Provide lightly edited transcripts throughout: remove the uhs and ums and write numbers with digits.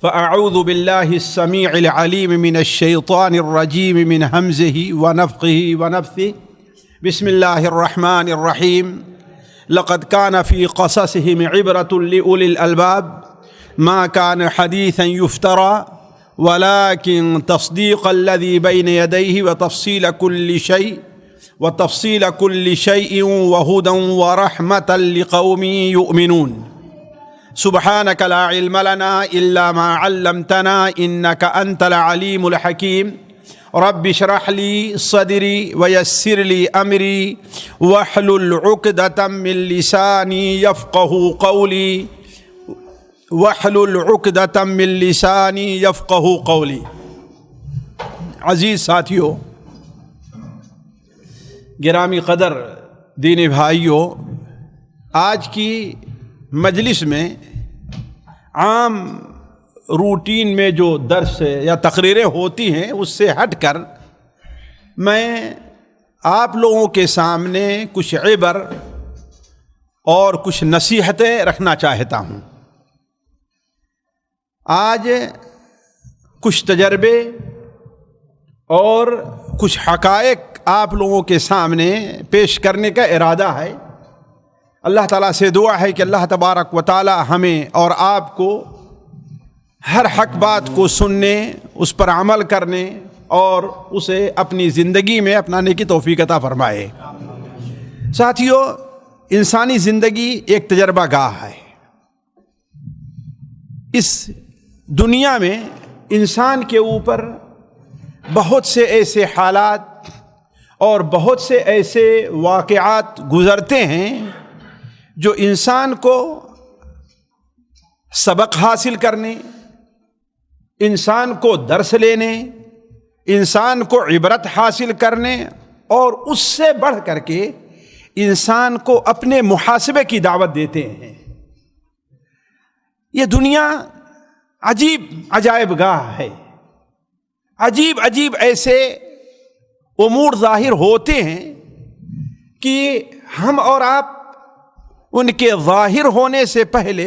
فأعوذ بالله السميع العليم من الشيطان الرجيم من همزه ونفخه ونفثه. بسم الله الرحمن الرحيم. لقد كان في قصصهم عبرة لأولي الألباب ما كان حديثا يفترى ولكن تصديق الذي بين يديه وتفصيل كل شيء وهدى ورحمة لقوم يؤمنون. سبحانك لا علم لنا إلا ما علمتنا إنك أنت العليم الحكيم. رب اشرح لي صدري ويسر لي أمري واحلل عقدة من لساني يفقه قولي عزیز ساتھیوں، گرامی قدر دینی بھائیوں، آج کی مجلس میں عام روٹین میں جو درس یا تقریریں ہوتی ہیں اس سے ہٹ کر میں آپ لوگوں کے سامنے کچھ عبر اور کچھ نصیحتیں رکھنا چاہتا ہوں۔ آج کچھ تجربے اور کچھ حقائق آپ لوگوں کے سامنے پیش کرنے کا ارادہ ہے۔ اللہ تعالیٰ سے دعا ہے کہ اللہ تبارک و تعالی ہمیں اور آپ کو ہر حق بات کو سننے، اس پر عمل کرنے اور اسے اپنی زندگی میں اپنانے کی توفیق عطا فرمائے۔ ساتھیوں، انسانی زندگی ایک تجربہ گاہ ہے۔ اس دنیا میں انسان کے اوپر بہت سے ایسے حالات اور بہت سے ایسے واقعات گزرتے ہیں جو انسان کو سبق حاصل کرنے، انسان کو درس لینے، انسان کو عبرت حاصل کرنے اور اس سے بڑھ کر کے انسان کو اپنے محاسبے کی دعوت دیتے ہیں۔ یہ دنیا عجیب عجائب گاہ ہے۔ عجیب عجیب ایسے امور ظاہر ہوتے ہیں کہ ہم اور آپ ان کے ظاہر ہونے سے پہلے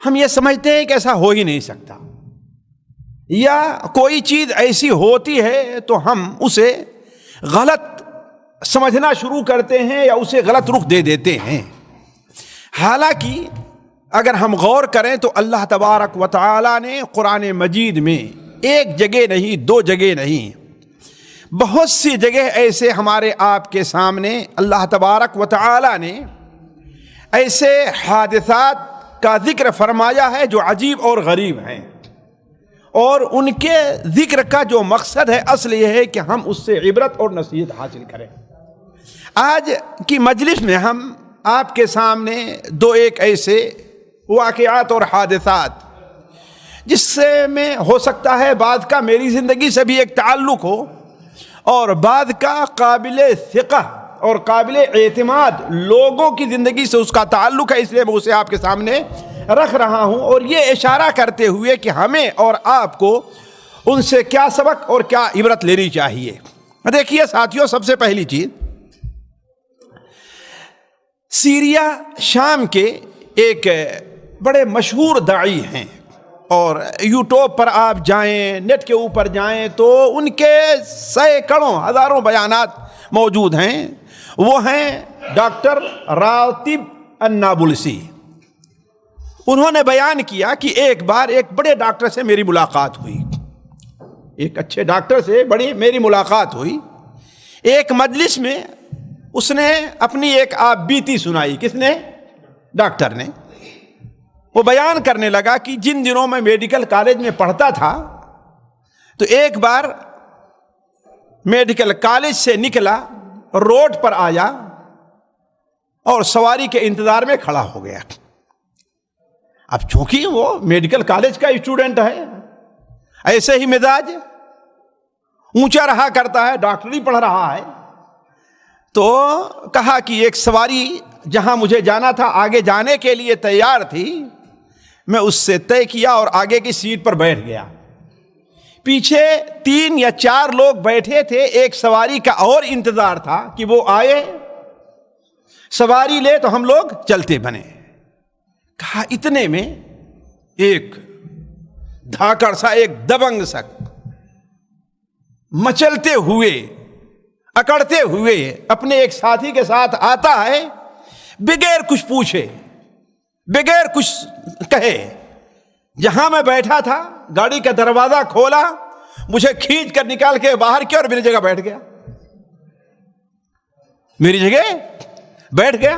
ہم یہ سمجھتے ہیں کہ ایسا ہو ہی نہیں سکتا، یا کوئی چیز ایسی ہوتی ہے تو ہم اسے غلط سمجھنا شروع کرتے ہیں یا اسے غلط رخ دے دیتے ہیں۔ حالانکہ اگر ہم غور کریں تو اللہ تبارک و تعالی نے قرآن مجید میں ایک جگہ نہیں، دو جگہ نہیں، بہت سی جگہ ایسے ہمارے آپ کے سامنے اللہ تبارک و تعالی نے ایسے حادثات کا ذکر فرمایا ہے جو عجیب اور غریب ہیں، اور ان کے ذکر کا جو مقصد ہے اصل یہ ہے کہ ہم اس سے عبرت اور نصیحت حاصل کریں۔ آج کی مجلس میں ہم آپ کے سامنے دو ایک ایسے واقعات اور حادثات جس سے میں ہو سکتا ہے بعض کا میری زندگی سے بھی ایک تعلق ہو اور بعض کا قابل ثقہ اور قابل اعتماد لوگوں کی زندگی سے اس کا تعلق ہے، اس لیے میں اسے آپ کے سامنے رکھ رہا ہوں، اور یہ اشارہ کرتے ہوئے کہ ہمیں اور آپ کو ان سے کیا سبق اور کیا عبرت لینی چاہیے۔ دیکھیے ساتھیوں، سب سے پہلی چیز، سیریا شام کے ایک بڑے مشہور داعی ہیں، اور یوٹیوب پر آپ جائیں، نیٹ کے اوپر جائیں تو ان کے سینکڑوں ہزاروں بیانات موجود ہیں۔ وہ ہیں ڈاکٹر راتب النابلسی۔ انہوں نے بیان کیا کہ ایک بار ایک بڑے ڈاکٹر سے میری ملاقات ہوئی، ایک اچھے ڈاکٹر سے بڑی میری ملاقات ہوئی۔ ایک مجلس میں اس نے اپنی ایک آپ بیتی سنائی۔ کس نے؟ ڈاکٹر نے۔ وہ بیان کرنے لگا کہ جن دنوں میں میڈیکل کالج میں پڑھتا تھا تو ایک بار میڈیکل کالج سے نکلا، روڈ پر آیا اور سواری کے انتظار میں کھڑا ہو گیا۔ اب چونکہ وہ میڈیکل کالج کا اسٹوڈنٹ ہے، ایسے ہی مزاج اونچا رہا کرتا ہے، ڈاکٹری پڑھ رہا ہے، تو کہا کہ ایک سواری جہاں مجھے جانا تھا، آگے جانے کے لیے تیار تھی، میں اس سے طے کیا اور آگے کی سیٹ پر بیٹھ گیا۔ پیچھے 3 یا 4 لوگ بیٹھے تھے، ایک سواری کا اور انتظار تھا کہ وہ آئے، سواری لے تو ہم لوگ چلتے بنے۔ کہا اتنے میں ایک دھاکڑ سا، ایک دبنگ سا، مچلتے ہوئے اکڑتے ہوئے اپنے ایک ساتھی کے ساتھ آتا ہے، بغیر کچھ پوچھے، بغیر کچھ کہے، جہاں میں بیٹھا تھا گاڑی کا دروازہ کھولا، مجھے کھینچ کر نکال کے باہر کیا اور میری جگہ بیٹھ گیا، میری جگہ بیٹھ گیا۔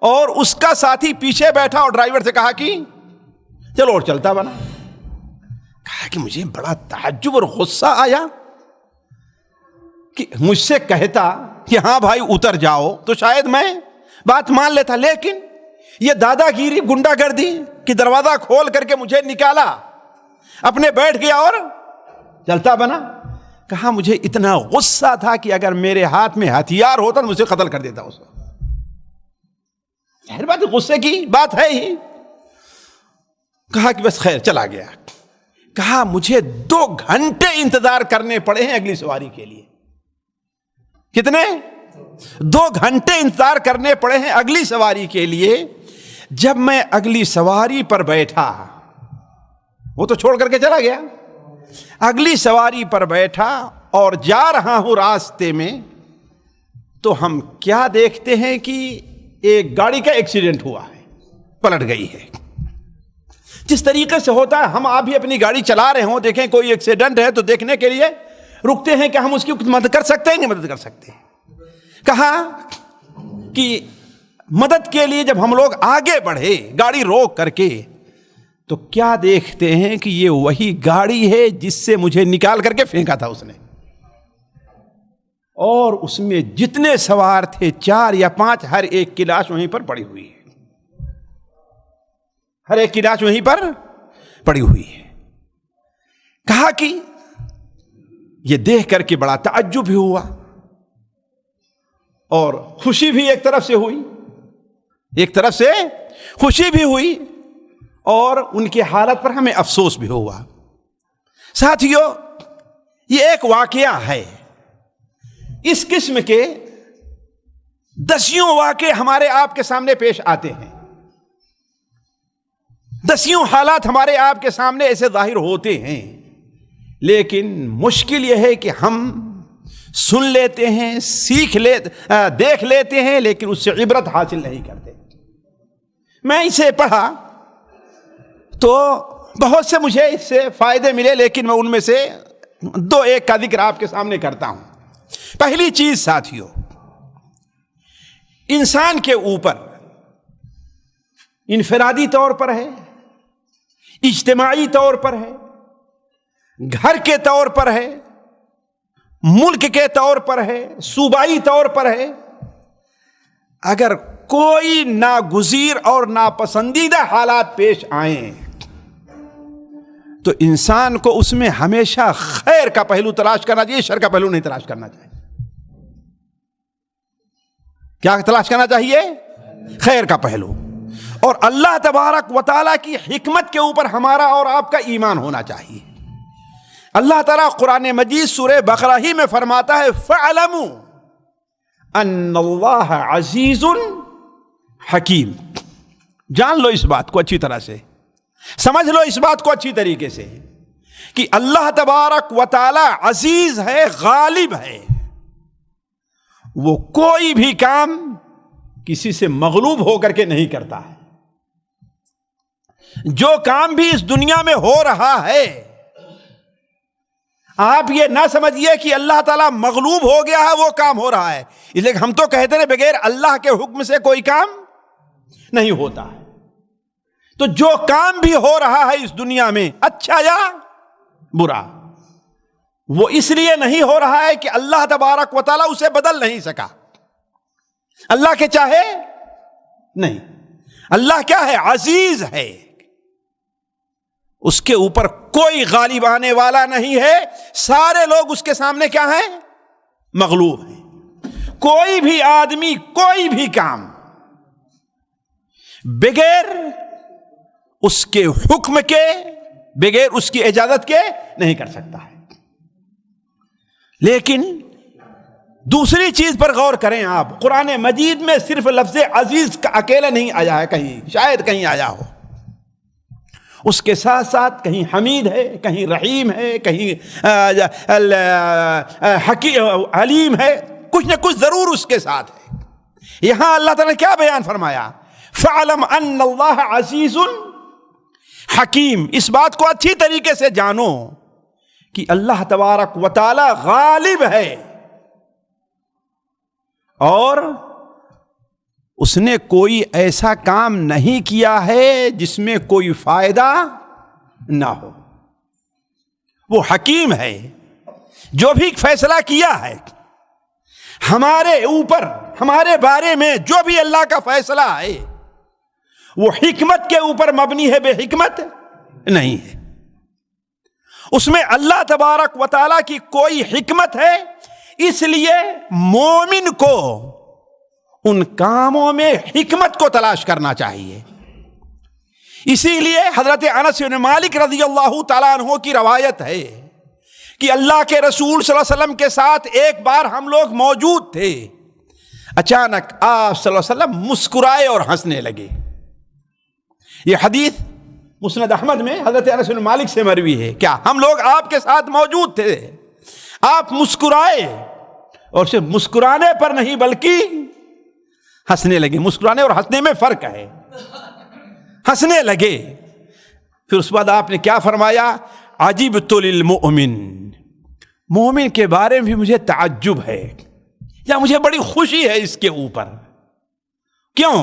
اور اس کا ساتھی پیچھے بیٹھا اور ڈرائیور سے کہا کہ چلو، اور چلتا بنا۔ کہا کہ مجھے بڑا تعجب اور غصہ آیا کہ مجھ سے کہتا کہ ہاں بھائی اتر جاؤ تو شاید میں بات مان لیتا، لیکن یہ دادا گیری، گنڈا گردی کہ دروازہ کھول کر کے مجھے نکالا، اپنے بیٹھ گیا اور چلتا بنا۔ کہا مجھے اتنا غصہ تھا کہ اگر میرے ہاتھ میں ہتھیار ہوتا تو مجھے قتل کر دیتا اس وقت۔ ظاہر بات غصے کی بات ہے ہی۔ کہا کہ بس خیر، چلا گیا۔ کہا مجھے 2 گھنٹے انتظار کرنے پڑے ہیں اگلی سواری کے لیے۔ کتنے؟ 2 گھنٹے انتظار کرنے پڑے ہیں اگلی سواری کے لیے۔ جب میں اگلی سواری پر بیٹھا، وہ تو چھوڑ کر کے چلا گیا، اگلی سواری پر بیٹھا اور جا رہا ہوں راستے میں، تو ہم کیا دیکھتے ہیں کہ ایک گاڑی کا ایکسیڈنٹ ہوا ہے، پلٹ گئی ہے۔ جس طریقے سے ہوتا ہے، ہم آپ بھی اپنی گاڑی چلا رہے ہوں، دیکھیں کوئی ایکسیڈنٹ ہے تو دیکھنے کے لیے رکتے ہیں کہ ہم اس کی مدد کر سکتے ہیں، نہیں مدد کر سکتے۔ کہا کہ مدد کے لیے جب ہم لوگ آگے بڑھے گاڑی روک کر کے، تو کیا دیکھتے ہیں کہ یہ وہی گاڑی ہے جس سے مجھے نکال کر کے پھینکا تھا اس نے، اور اس میں جتنے سوار تھے 4 یا 5، ہر ایک کی لاش وہیں پر پڑی ہوئی ہے، ہر ایک کی لاش وہیں پر پڑی ہوئی ہے۔ کہا کہ یہ دیکھ کر کے بڑا تعجب بھی ہوا اور خوشی بھی ایک طرف سے ہوئی، ایک طرف سے خوشی بھی ہوئی، اور ان کی حالت پر ہمیں افسوس بھی ہوا۔ ساتھیو، یہ ایک واقعہ ہے، اس قسم کے دسیوں واقعے ہمارے آپ کے سامنے پیش آتے ہیں، دسیوں حالات ہمارے آپ کے سامنے ایسے ظاہر ہوتے ہیں، لیکن مشکل یہ ہے کہ ہم سن لیتے ہیں، دیکھ لیتے ہیں، لیکن اس سے عبرت حاصل نہیں کرتے۔ میں اسے پڑھا تو بہت سے مجھے اس سے فائدے ملے، لیکن میں ان میں سے 2-1 کا ذکر آپ کے سامنے کرتا ہوں۔ پہلی چیز ساتھیو، انسان کے اوپر انفرادی طور پر ہے، اجتماعی طور پر ہے، گھر کے طور پر ہے، ملک کے طور پر ہے، صوبائی طور پر ہے، اگر کوئی ناگزیر اور ناپسندیدہ حالات پیش آئیں تو انسان کو اس میں ہمیشہ خیر کا پہلو تلاش کرنا چاہیے، شر کا پہلو نہیں تلاش کرنا چاہیے۔ کیا تلاش کرنا چاہیے؟ خیر کا پہلو۔ اور اللہ تبارک و تعالیٰ کی حکمت کے اوپر ہمارا اور آپ کا ایمان ہونا چاہیے۔ اللہ تعالیٰ قرآن مجید سورہ بقرہ ہی میں فرماتا ہے فَاعْلَمُوا أَنَّ اللَّهَ عَزِيزٌ حکیم۔ جان لو اس بات کو اچھی طرح سے، سمجھ لو اس بات کو اچھی طریقے سے کہ اللہ تبارک و تعالی عزیز ہے، غالب ہے، وہ کوئی بھی کام کسی سے مغلوب ہو کر کے نہیں کرتا ہے۔ جو کام بھی اس دنیا میں ہو رہا ہے، آپ یہ نہ سمجھیے کہ اللہ تعالیٰ مغلوب ہو گیا ہے وہ کام ہو رہا ہے، اس لیے ہم تو کہتے ہیں بغیر اللہ کے حکم سے کوئی کام نہیں ہوتا ہے۔ تو جو کام بھی ہو رہا ہے اس دنیا میں، اچھا یا برا، وہ اس لیے نہیں ہو رہا ہے کہ اللہ تبارک و تعالیٰ اسے بدل نہیں سکا، اللہ کے چاہے نہیں۔ اللہ کیا ہے؟ عزیز ہے، اس کے اوپر کوئی غالب آنے والا نہیں ہے، سارے لوگ اس کے سامنے کیا ہیں؟ مغلوب ہیں۔ کوئی بھی آدمی کوئی بھی کام بغیر اس کے حکم کے، بغیر اس کی اجازت کے نہیں کر سکتا ہے۔ لیکن دوسری چیز پر غور کریں آپ، قرآن مجید میں صرف لفظ عزیز کا اکیلا نہیں آیا ہے، کہیں شاید کہیں آیا ہو، اس کے ساتھ ساتھ کہیں حمید ہے، کہیں رحیم ہے، کہیں علیم ہے، کچھ نہ کچھ ضرور اس کے ساتھ ہے۔ یہاں اللہ تعالیٰ نے کیا بیان فرمایا؟ فَعْلَمْ أَنَّ اللَّهَ عَزِيزٌ حکیم۔ اس بات کو اچھی طریقے سے جانو کہ اللہ تبارک و تعالی غالب ہے اور اس نے کوئی ایسا کام نہیں کیا ہے جس میں کوئی فائدہ نہ ہو۔ وہ حکیم ہے، جو بھی فیصلہ کیا ہے ہمارے اوپر، ہمارے بارے میں جو بھی اللہ کا فیصلہ ہے وہ حکمت کے اوپر مبنی ہے، بے حکمت نہیں ہے۔ اس میں اللہ تبارک و تعالیٰ کی کوئی حکمت ہے، اس لیے مومن کو ان کاموں میں حکمت کو تلاش کرنا چاہیے۔ اسی لیے حضرت انس بن مالک رضی اللہ تعالیٰ عنہ کی روایت ہے کہ اللہ کے رسول صلی اللہ علیہ وسلم کے ساتھ ایک بار ہم لوگ موجود تھے، اچانک آپ صلی اللہ علیہ وسلم مسکرائے اور ہنسنے لگے۔ یہ حدیث مسند احمد میں حضرت انس بن مالک سے مروی ہے۔ کیا ہم لوگ آپ کے ساتھ موجود تھے، آپ مسکرائے اور صرف مسکرانے پر نہیں بلکہ ہنسنے لگے۔ مسکرانے اور ہنسنے میں فرق ہے، ہنسنے لگے۔ پھر اس بعد آپ نے کیا فرمایا؟ عجبت للمؤمن، مومن کے بارے میں بھی مجھے تعجب ہے یا مجھے بڑی خوشی ہے اس کے اوپر۔ کیوں؟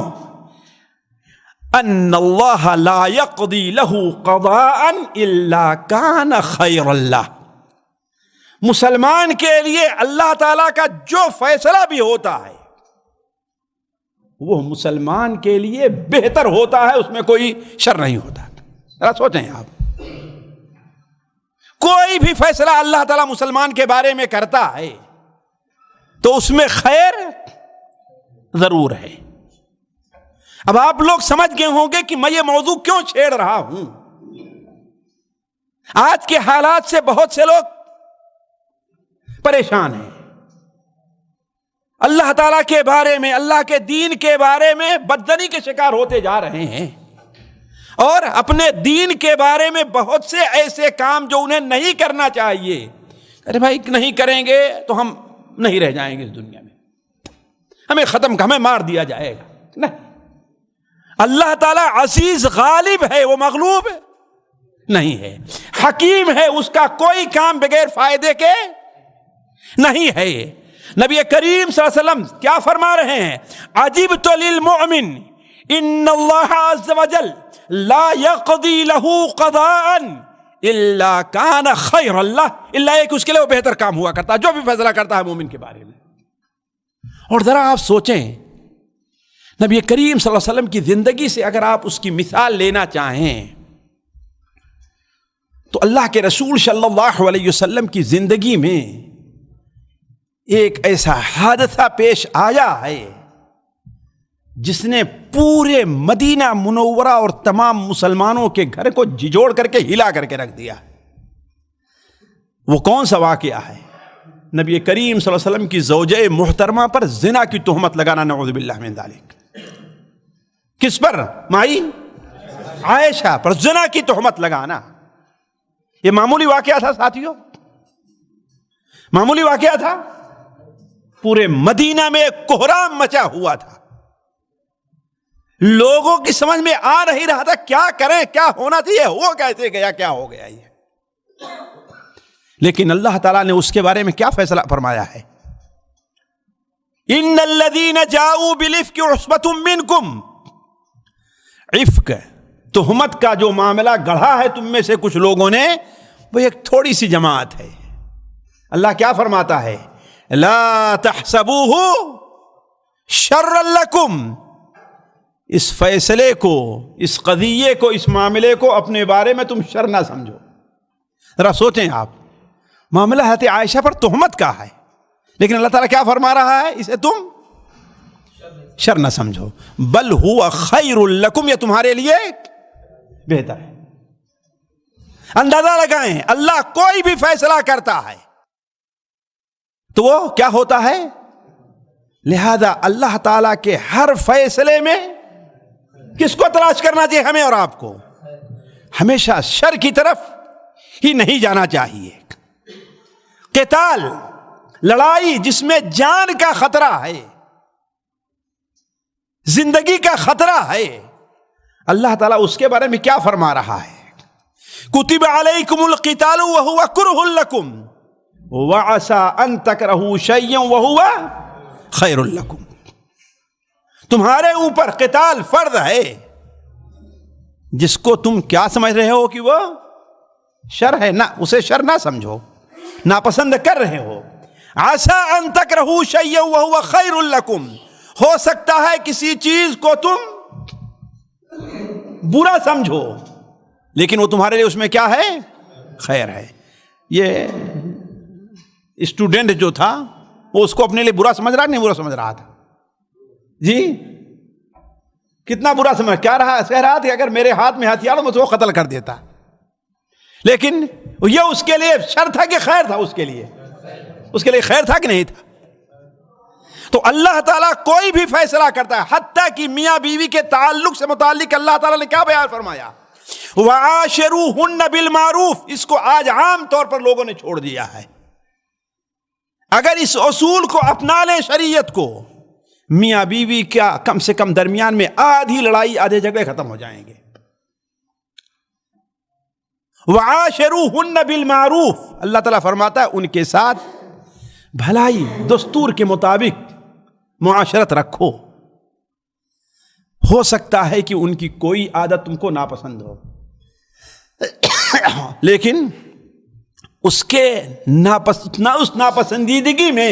ان اللہ لا یقضی لہ قضاء الا کان خیر اللہ، مسلمان کے لیے اللہ تعالیٰ کا جو فیصلہ بھی ہوتا ہے وہ مسلمان کے لیے بہتر ہوتا ہے، اس میں کوئی شر نہیں ہوتا۔ ذرا سوچیں آپ، کوئی بھی فیصلہ اللہ تعالیٰ مسلمان کے بارے میں کرتا ہے تو اس میں خیر ضرور ہے۔ اب آپ لوگ سمجھ گئے ہوں گے کہ میں یہ موضوع کیوں چھیڑ رہا ہوں۔ آج کے حالات سے بہت سے لوگ پریشان ہیں، اللہ تعالیٰ کے بارے میں، اللہ کے دین کے بارے میں بدزنی کے شکار ہوتے جا رہے ہیں، اور اپنے دین کے بارے میں بہت سے ایسے کام جو انہیں نہیں کرنا چاہیے، ارے بھائی نہیں کریں گے تو ہم نہیں رہ جائیں گے اس دنیا میں، ہمیں ہمیں مار دیا جائے گا۔ نہیں، اللہ تعالیٰ عزیز غالب ہے، وہ مغلوب نہیں ہے، حکیم ہے، اس کا کوئی کام بغیر فائدے کے نہیں ہے۔ نبی کریم صلی اللہ علیہ وسلم کیا فرما رہے ہیں؟ عجبت للمؤمن ان اللہ عز وجل لا یقضی لہ قضاء الا کان خیر اللہ، الا ایک اس کے لیے وہ بہتر کام ہوا کرتا ہے جو بھی فیصلہ کرتا ہے مومن کے بارے میں۔ اور ذرا آپ سوچیں، نبی کریم صلی اللہ علیہ وسلم کی زندگی سے اگر آپ اس کی مثال لینا چاہیں تو اللہ کے رسول صلی اللہ علیہ وسلم کی زندگی میں ایک ایسا حادثہ پیش آیا ہے جس نے پورے مدینہ منورہ اور تمام مسلمانوں کے گھر کو جھجوڑ کر کے ہلا کر کے رکھ دیا۔ وہ کون سا واقعہ ہے؟ نبی کریم صلی اللہ علیہ وسلم کی زوجہ محترمہ پر زنا کی تہمت لگانا، نعوذ باللہ من ذالک۔ کس پر؟ مائی عائشہ پر زنا کی تہمت لگانا۔ یہ معمولی واقعہ تھا ساتھیوں، معمولی واقعہ تھا؟ پورے مدینہ میں ایک کوہرام مچا ہوا تھا، لوگوں کی سمجھ میں آ نہیں رہا تھا کیا کریں، کیا ہونا چاہیے، ہو کیسے گیا، کیا ہو گیا یہ۔ لیکن اللہ تعالیٰ نے اس کے بارے میں کیا فیصلہ فرمایا ہے؟ ان الذین جاؤوا بالافک عصبۃ منکم، عفق تہمت کا جو معاملہ گڑھا ہے تم میں سے کچھ لوگوں نے، وہ ایک تھوڑی سی جماعت ہے۔ اللہ کیا فرماتا ہے؟ لا تحسبوہ شرا لکم، اس فیصلے کو، اس قضیے کو، اس معاملے کو اپنے بارے میں تم شر نہ سمجھو۔ ذرا سوچیں آپ، معاملہ حضرت عائشہ پر تہمت کا ہے، لیکن اللہ تعالیٰ کیا فرما رہا ہے؟ اسے تم شر نہ سمجھو، بل ہوا خیر لکم، یہ تمہارے لیے بہتر ہے۔ اندازہ لگائیں، اللہ کوئی بھی فیصلہ کرتا ہے تو وہ کیا ہوتا ہے؟ لہذا اللہ تعالیٰ کے ہر فیصلے میں کس کو تلاش کرنا چاہیے؟ ہمیں اور آپ کو ہمیشہ شر کی طرف ہی نہیں جانا چاہیے۔ قتال، لڑائی جس میں جان کا خطرہ ہے، زندگی کا خطرہ ہے، اللہ تعالیٰ اس کے بارے میں کیا فرما رہا ہے؟ کتب علیکم القتال وہو کرہ لکم وعسى ان تکرہوا شیئا وہو خیر لکم۔ تمہارے اوپر قتال فرض ہے، جس کو تم کیا سمجھ رہے ہو کہ وہ شر ہے، نہ اسے شر نہ سمجھو، ناپسند کر رہے ہو۔ عسى ان تکرہوا شیئا وہو خیر لکم، ہو سکتا ہے کسی چیز کو تم برا سمجھو لیکن وہ تمہارے لیے اس میں کیا ہے؟ خیر ہے۔ یہ اسٹوڈنٹ جو تھا وہ اس کو اپنے لیے برا سمجھ رہا نہیں برا سمجھ رہا تھا؟ جی کتنا برا سمجھ کیا رہا؟ کہہ رہا تھا کہ اگر میرے ہاتھ میں ہتھیار ہو تو وہ قتل کر دیتا، لیکن یہ اس کے لیے شر تھا کہ خیر تھا؟ اس کے لیے خیر تھا کہ نہیں تھا؟ تو اللہ تعالیٰ کوئی بھی فیصلہ کرتا ہے، حتیٰ کہ میاں بیوی کے تعلق سے متعلق اللہ تعالیٰ نے کیا بیان فرمایا؟ وَعَاشِرُوهُنَّ بِالْمَعْرُوفِ۔ اس کو آج عام طور پر لوگوں نے چھوڑ دیا ہے۔ اگر اس اصول کو اپنا لیں، شریعت کو، میاں بیوی کا کم سے کم درمیان میں آدھی لڑائی آدھے جھگڑے ختم ہو جائیں گے۔ وَعَاشِرُوهُنَّ بِالْمَعْرُوفِ، اللہ تعالیٰ فرماتا ہے ان کے ساتھ بھلائی دستور کے مطابق معاشرت رکھو۔ ہو سکتا ہے کہ ان کی کوئی عادت تم کو ناپسند ہو، لیکن اس کے اس ناپسندیدگی میں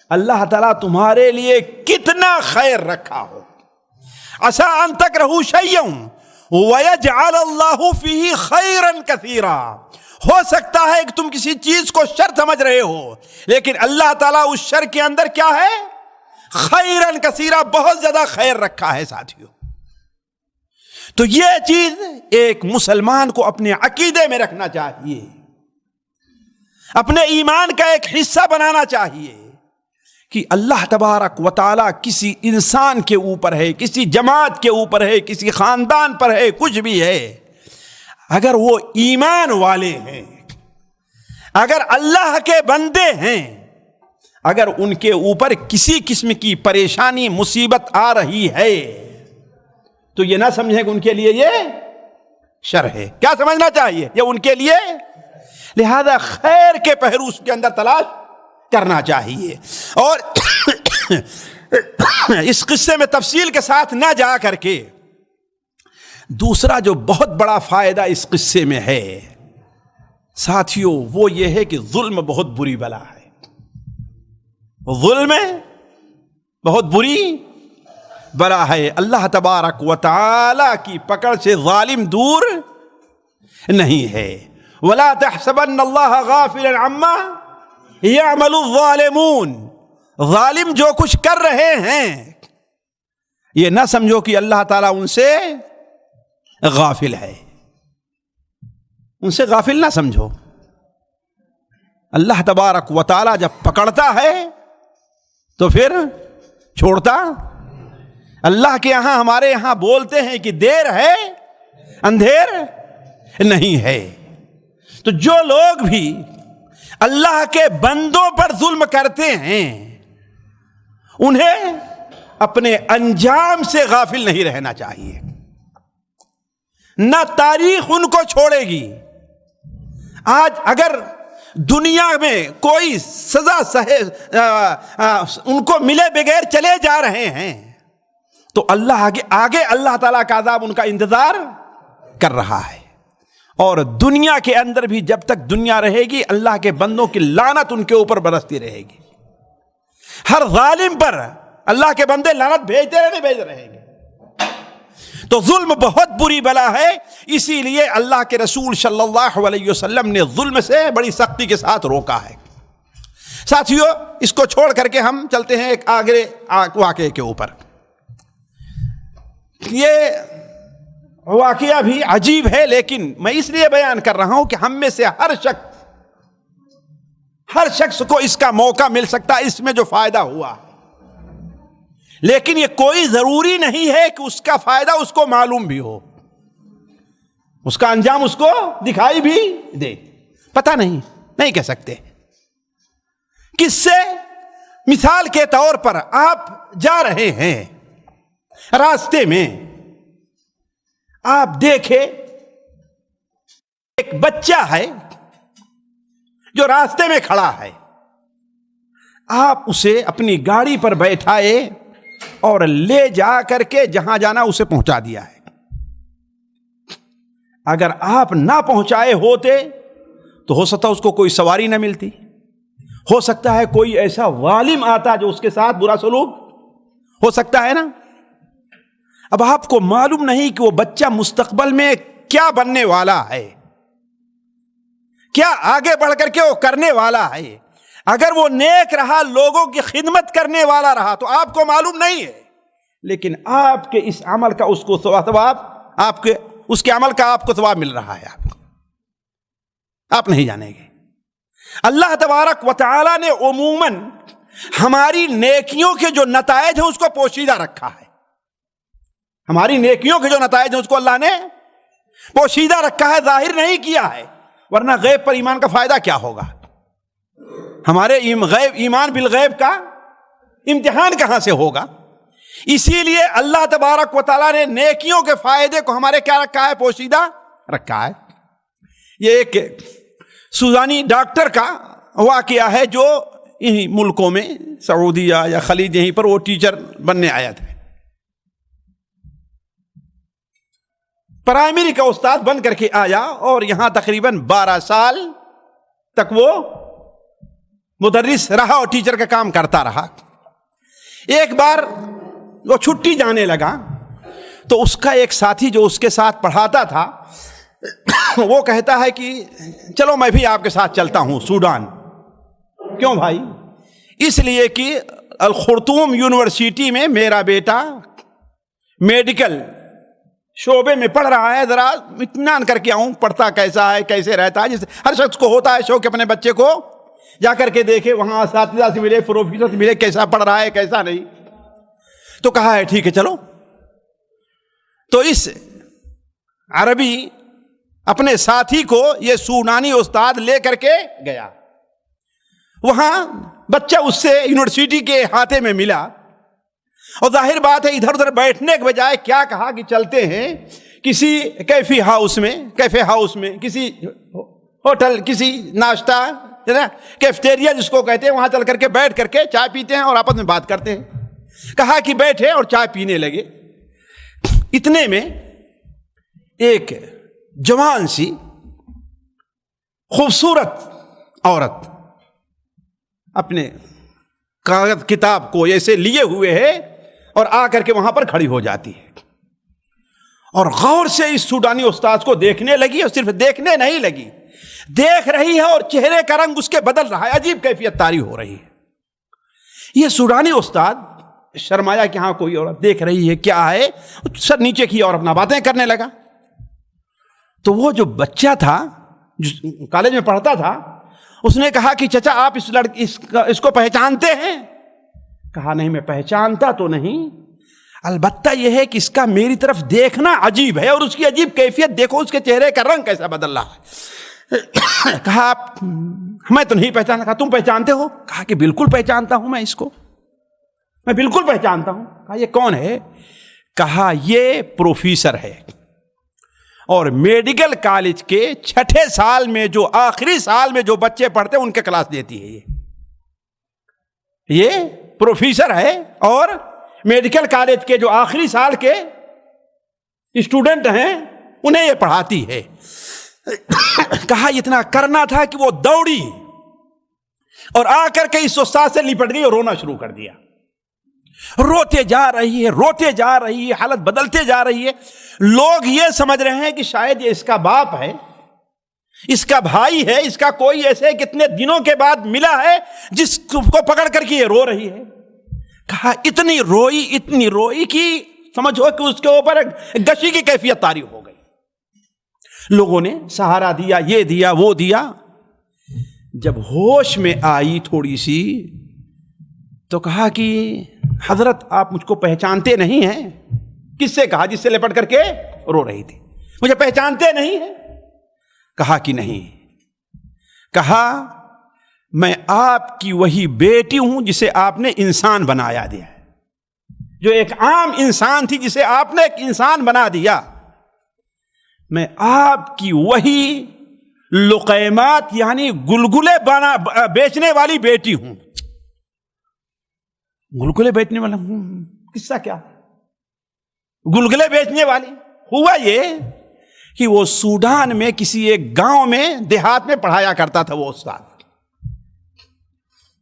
اللہ تعالیٰ تمہارے لیے کتنا خیر رکھا ہو۔ عسى ان تکرہوا شیئا ویجعل اللہ فیہ خیرا کثیرا۔ ہو سکتا ہے کہ تم کسی چیز کو شر سمجھ رہے ہو لیکن اللہ تعالیٰ اس شر کے اندر کیا ہے؟ خیرا کثیرا، بہت زیادہ خیر رکھا ہے ساتھیوں۔ تو یہ چیز ایک مسلمان کو اپنے عقیدے میں رکھنا چاہیے، اپنے ایمان کا ایک حصہ بنانا چاہیے کہ اللہ تبارک و تعالی کسی انسان کے اوپر ہے، کسی جماعت کے اوپر ہے، کسی خاندان پر ہے، کچھ بھی ہے، اگر وہ ایمان والے ہیں، اگر اللہ کے بندے ہیں، اگر ان کے اوپر کسی قسم کی پریشانی مصیبت آ رہی ہے تو یہ نہ سمجھیں کہ ان کے لیے یہ شر ہے۔ کیا سمجھنا چاہیے؟ یہ ان کے لیے، لہذا خیر کے پہلو اس کے اندر تلاش کرنا چاہیے۔ اور اس قصے میں تفصیل کے ساتھ نہ جا کر کے دوسرا جو بہت بڑا فائدہ اس قصے میں ہے ساتھیوں، وہ یہ ہے کہ ظلم بہت بری بلا ہے۔ ظلم بہت بری بلا ہے۔ اللہ تبارک و تعالی کی پکڑ سے ظالم دور نہیں ہے۔ وَلَا تَحْسَبَنَّ اللَّهَ غَافِلًا عَمَّا يَعْمَلُ الظَّالِمُونَ۔ ظالم جو کچھ کر رہے ہیں یہ نہ سمجھو کہ اللہ تعالیٰ ان سے غافل ہے، ان سے غافل نہ سمجھو۔ اللہ تبارک و تعالیٰ جب پکڑتا ہے تو پھر چھوڑتا۔ اللہ کے یہاں، ہمارے یہاں بولتے ہیں کہ دیر ہے اندھیر نہیں ہے۔ تو جو لوگ بھی اللہ کے بندوں پر ظلم کرتے ہیں انہیں اپنے انجام سے غافل نہیں رہنا چاہیے، نہ تاریخ ان کو چھوڑے گی۔ آج اگر دنیا میں کوئی سزا سہے ان کو ملے بغیر چلے جا رہے ہیں تو اللہ آگے اللہ تعالیٰ کا عذاب ان کا انتظار کر رہا ہے۔ اور دنیا کے اندر بھی جب تک دنیا رہے گی اللہ کے بندوں کی لعنت ان کے اوپر برستی رہے گی۔ ہر ظالم پر اللہ کے بندے لعنت بھیجتے رہیں گے۔ تو ظلم بہت بری بلا ہے، اسی لیے اللہ کے رسول صلی اللہ علیہ وسلم نے ظلم سے بڑی سختی کے ساتھ روکا ہے۔ ساتھیوں، اس کو چھوڑ کر کے ہم چلتے ہیں ایک آگے واقعے کے اوپر۔ یہ واقعہ بھی عجیب ہے، لیکن میں اس لیے بیان کر رہا ہوں کہ ہم میں سے ہر شخص کو اس کا موقع مل سکتا ہے، اس میں جو فائدہ ہوا، لیکن یہ کوئی ضروری نہیں ہے کہ اس کا فائدہ اس کو معلوم بھی ہو۔ اس کا انجام اس کو دکھائی بھی دے، پتہ نہیں کہہ سکتے کس سے۔ مثال کے طور پر آپ جا رہے ہیں راستے میں، آپ دیکھیں ایک بچہ ہے جو راستے میں کھڑا ہے، آپ اسے اپنی گاڑی پر بیٹھائے اور لے جا کر کے جہاں جانا اسے پہنچا دیا ہے۔ اگر آپ نہ پہنچائے ہوتے تو ہو سکتا اس کو کوئی سواری نہ ملتی، ہو سکتا ہے کوئی ایسا ظالم آتا جو اس کے ساتھ برا سلوک ہو سکتا ہے نا۔ اب آپ کو معلوم نہیں کہ وہ بچہ مستقبل میں کیا بننے والا ہے، کیا آگے بڑھ کر کے وہ کرنے والا ہے۔ اگر وہ نیک رہا، لوگوں کی خدمت کرنے والا رہا تو آپ کو معلوم نہیں ہے، لیکن آپ کے اس عمل کا اس کو ثواب، اس کے عمل کا آپ کو ثواب مل رہا ہے، آپ نہیں جانیں گے۔ اللہ تبارک و تعالی نے عموماً ہماری نیکیوں کے جو نتائج ہیں اس کو پوشیدہ رکھا ہے، ہماری نیکیوں کے جو نتائج ہیں اس کو اللہ نے پوشیدہ رکھا ہے، ظاہر نہیں کیا ہے، ورنہ غیب پر ایمان کا فائدہ کیا ہوگا؟ ہمارے ایمان بالغیب کا امتحان کہاں سے ہوگا؟ اسی لیے اللہ تبارک و تعالیٰ نے نیکیوں کے فائدے کو ہمارے کیا رکھا ہے؟ پوشیدہ رکھا ہے۔ یہ ایک سوڈانی ڈاکٹر کا واقعہ ہے جو انہی ملکوں میں سعودیہ یا خلیج یہیں پر وہ ٹیچر بننے آیا تھا، پرائمری کا استاد بن کر کے آیا اور یہاں تقریباً 12 سال تک وہ مدرس رہا اور ٹیچر کا کام کرتا رہا۔ ایک بار وہ چھٹی جانے لگا تو اس کا ایک ساتھی جو اس کے ساتھ پڑھاتا تھا وہ کہتا ہے کہ چلو میں بھی آپ کے ساتھ چلتا ہوں سوڈان۔ کیوں بھائی؟ اس لیے کہ الخرطوم یونیورسٹی میں میرا بیٹا میڈیکل شعبے میں پڑھ رہا ہے، ذرا اطمینان کر کے آؤں پڑھتا کیسا ہے، کیسے رہتا ہے۔ جس ہر شخص کو ہوتا ہے شوق اپنے بچے کو جا کر کے دیکھے، وہاں اساتذہ سے ملے، پروفیسر سے ملے، کیسا پڑھ رہا ہے کیسا نہیں۔ تو کہا ہے ٹھیک ہے چلو۔ تو اس عربی اپنے ساتھی کو یہ سوڈانی استاد لے کر کے گیا، وہاں بچہ اس سے یونیورسٹی کے احاطے میں ملا، اور ظاہر بات ہے ادھر ادھر بیٹھنے کے بجائے کیا کہا کہ چلتے ہیں کسی کیفے ہاؤس میں، کسی ہوٹل، کسی ناشتہ کیفٹیریا جس کو کہتے ہیں، وہاں چل کر کے بیٹھ کر کے چائے پیتے ہیں اور آپس میں بات کرتے ہیں۔ کہا کہ بیٹھے اور چائے پینے لگے۔ اتنے میں ایک جوان سی خوبصورت عورت اپنے کاغذ کتاب کو ایسے لیے ہوئے ہے اور آ کر کے وہاں پر کھڑی ہو جاتی ہے اور غور سے اس سوڈانی استاد کو دیکھنے لگی، اور صرف دیکھنے نہیں لگی، دیکھ رہی ہے اور چہرے کا رنگ اس کے بدل رہا ہے، عجیب کیفیت طاری ہو رہی ہے۔ یہ سوڈانی استاد شرمایا کہ ہاں کوئی عورت دیکھ رہی ہے، کیا ہے، سر نیچے کی اور اپنا باتیں کرنے لگا۔ تو وہ جو بچہ تھا جو کالج میں پڑھتا تھا، اس نے کہا کہ چچا آپ اس کو پہچانتے ہیں؟ کہا نہیں میں پہچانتا تو نہیں، البتہ یہ ہے کہ اس کا میری طرف دیکھنا عجیب ہے، اور اس کی عجیب کیفیت دیکھو، اس کے چہرے کا رنگ کیسا بدل رہا ہے۔ کہا آپ میں تو نہیں پہچانا۔ کہا تم پہچانتے ہو؟ کہا کہ بالکل پہچانتا ہوں میں اس کو، میں بالکل پہچانتا ہوں۔ کہا یہ کون ہے؟ کہا یہ پروفیسر ہے، اور میڈیکل کالج کے 6 سال میں جو آخری سال میں جو بچے پڑھتے ہیں ان کے کلاس دیتی ہے۔ یہ پروفیسر ہے اور میڈیکل کالج کے جو آخری سال کے اسٹوڈنٹ ہیں انہیں یہ پڑھاتی ہے۔ کہا اتنا کرنا تھا کہ وہ دوڑی اور آ کر کے اس استاد سے لپٹ گئی اور رونا شروع کر دیا۔ روتے جا رہی ہے، حالت بدلتے جا رہی ہے۔ لوگ یہ سمجھ رہے ہیں کہ شاید یہ اس کا باپ ہے، اس کا بھائی ہے، اس کا کوئی ایسے کتنے دنوں کے بعد ملا ہے جس کو پکڑ کر کے یہ رو رہی ہے۔ کہا اتنی روئی کہ سمجھو کہ اس کے اوپر گشی کی کیفیت طاری ہو گئی۔ لوگوں نے سہارا دیا، یہ دیا وہ دیا۔ جب ہوش میں آئی تھوڑی سی تو کہا کہ حضرت آپ مجھ کو پہچانتے نہیں ہیں؟ کس سے کہا؟ جس سے لپٹ کر کے رو رہی تھی۔ مجھے پہچانتے نہیں ہیں؟ کہا کہ نہیں. کہا میں آپ کی وہی بیٹی ہوں جسے آپ نے انسان بنایا دیا ہے. جو ایک عام انسان تھی جسے آپ نے ایک انسان بنا دیا. میں آپ کی وہی لقیمات یعنی گلگلے بیچنے والی بیٹی ہوں. گلگلے بیچنے والا قصہ کیا؟ گلگلے بیچنے والی. ہوا یہ کہ وہ سوڈان میں کسی ایک گاؤں میں دیہات میں پڑھایا کرتا تھا وہ استاد.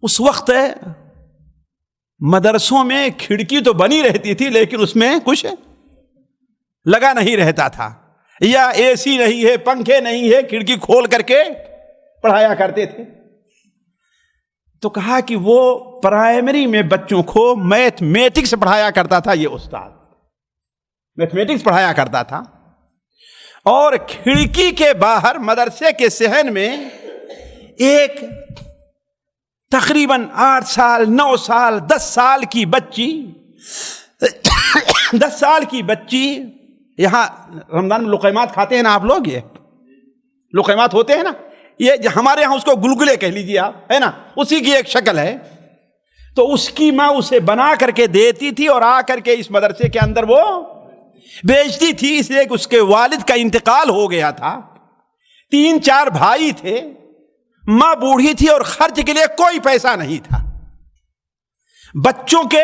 اس وقت مدرسوں میں کھڑکی تو بنی رہتی تھی لیکن اس میں کچھ لگا نہیں رہتا تھا, یا اے سی نہیں ہے, پنکھے نہیں ہے, کھڑکی کھول کر کے پڑھایا کرتے تھے. تو کہا کہ وہ پرائمری میں بچوں کو میتھمیٹکس پڑھایا کرتا تھا. یہ استاد میتھمیٹکس پڑھایا کرتا تھا اور کھڑکی کے باہر مدرسے کے صحن میں ایک تقریباً 8 سال 9 سال 10 سال کی بچی 10 سال کی بچی. یہاں رمضان میں لقیمات کھاتے ہیں نا آپ لوگ, یہ لقیمات ہوتے ہیں نا, یہ ہمارے یہاں اس کو گلگلے کہہ لیجیے آپ, ہے نا, اسی کی ایک شکل ہے. تو اس کی ماں اسے بنا کر کے دیتی تھی اور آ کر کے اس مدرسے کے اندر وہ بیچتی تھی. اس لیے کہ اس کے والد کا انتقال ہو گیا تھا, 3-4 بھائی تھے, ماں بوڑھی تھی اور خرچ کے لیے کوئی پیسہ نہیں تھا. بچوں کے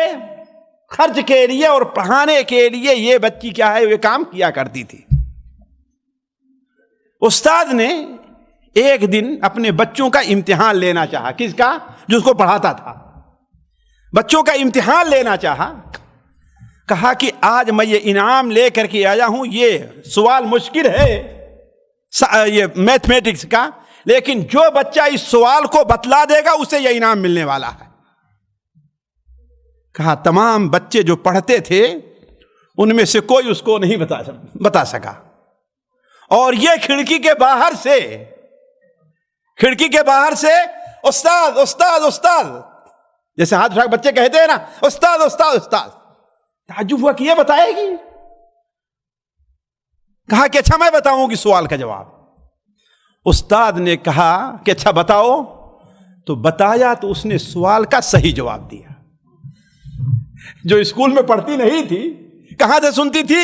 خرچ کے لیے اور پڑھانے کے لیے یہ بچی کیا ہے یہ کام کیا کرتی تھی. استاد نے ایک دن اپنے بچوں کا امتحان لینا چاہا. کس کا؟ جو اس کو پڑھاتا تھا. بچوں کا امتحان لینا چاہا. کہا کہ آج میں یہ انعام لے کر کے آیا ہوں, یہ سوال مشکل ہے یہ میتھمیٹکس کا, لیکن جو بچہ اس سوال کو بتلا دے گا اسے یہ انعام ملنے والا ہے. کہا تمام بچے جو پڑھتے تھے ان میں سے کوئی اس کو نہیں بتا سکا. اور یہ کھڑکی کے باہر سے استاد استاد استاد, جیسے ہاتھ اٹھا بچے کہتے ہیں نا استاد استاد استاد. تعجب ہوا کہ یہ بتائے گی. کہا کہ اچھا میں بتاؤں گی سوال کا جواب. استاد نے کہا کہ اچھا بتاؤ. تو بتایا تو اس نے سوال کا صحیح جواب دیا. جو اسکول میں پڑھتی نہیں تھی, کہاں سے سنتی تھی؟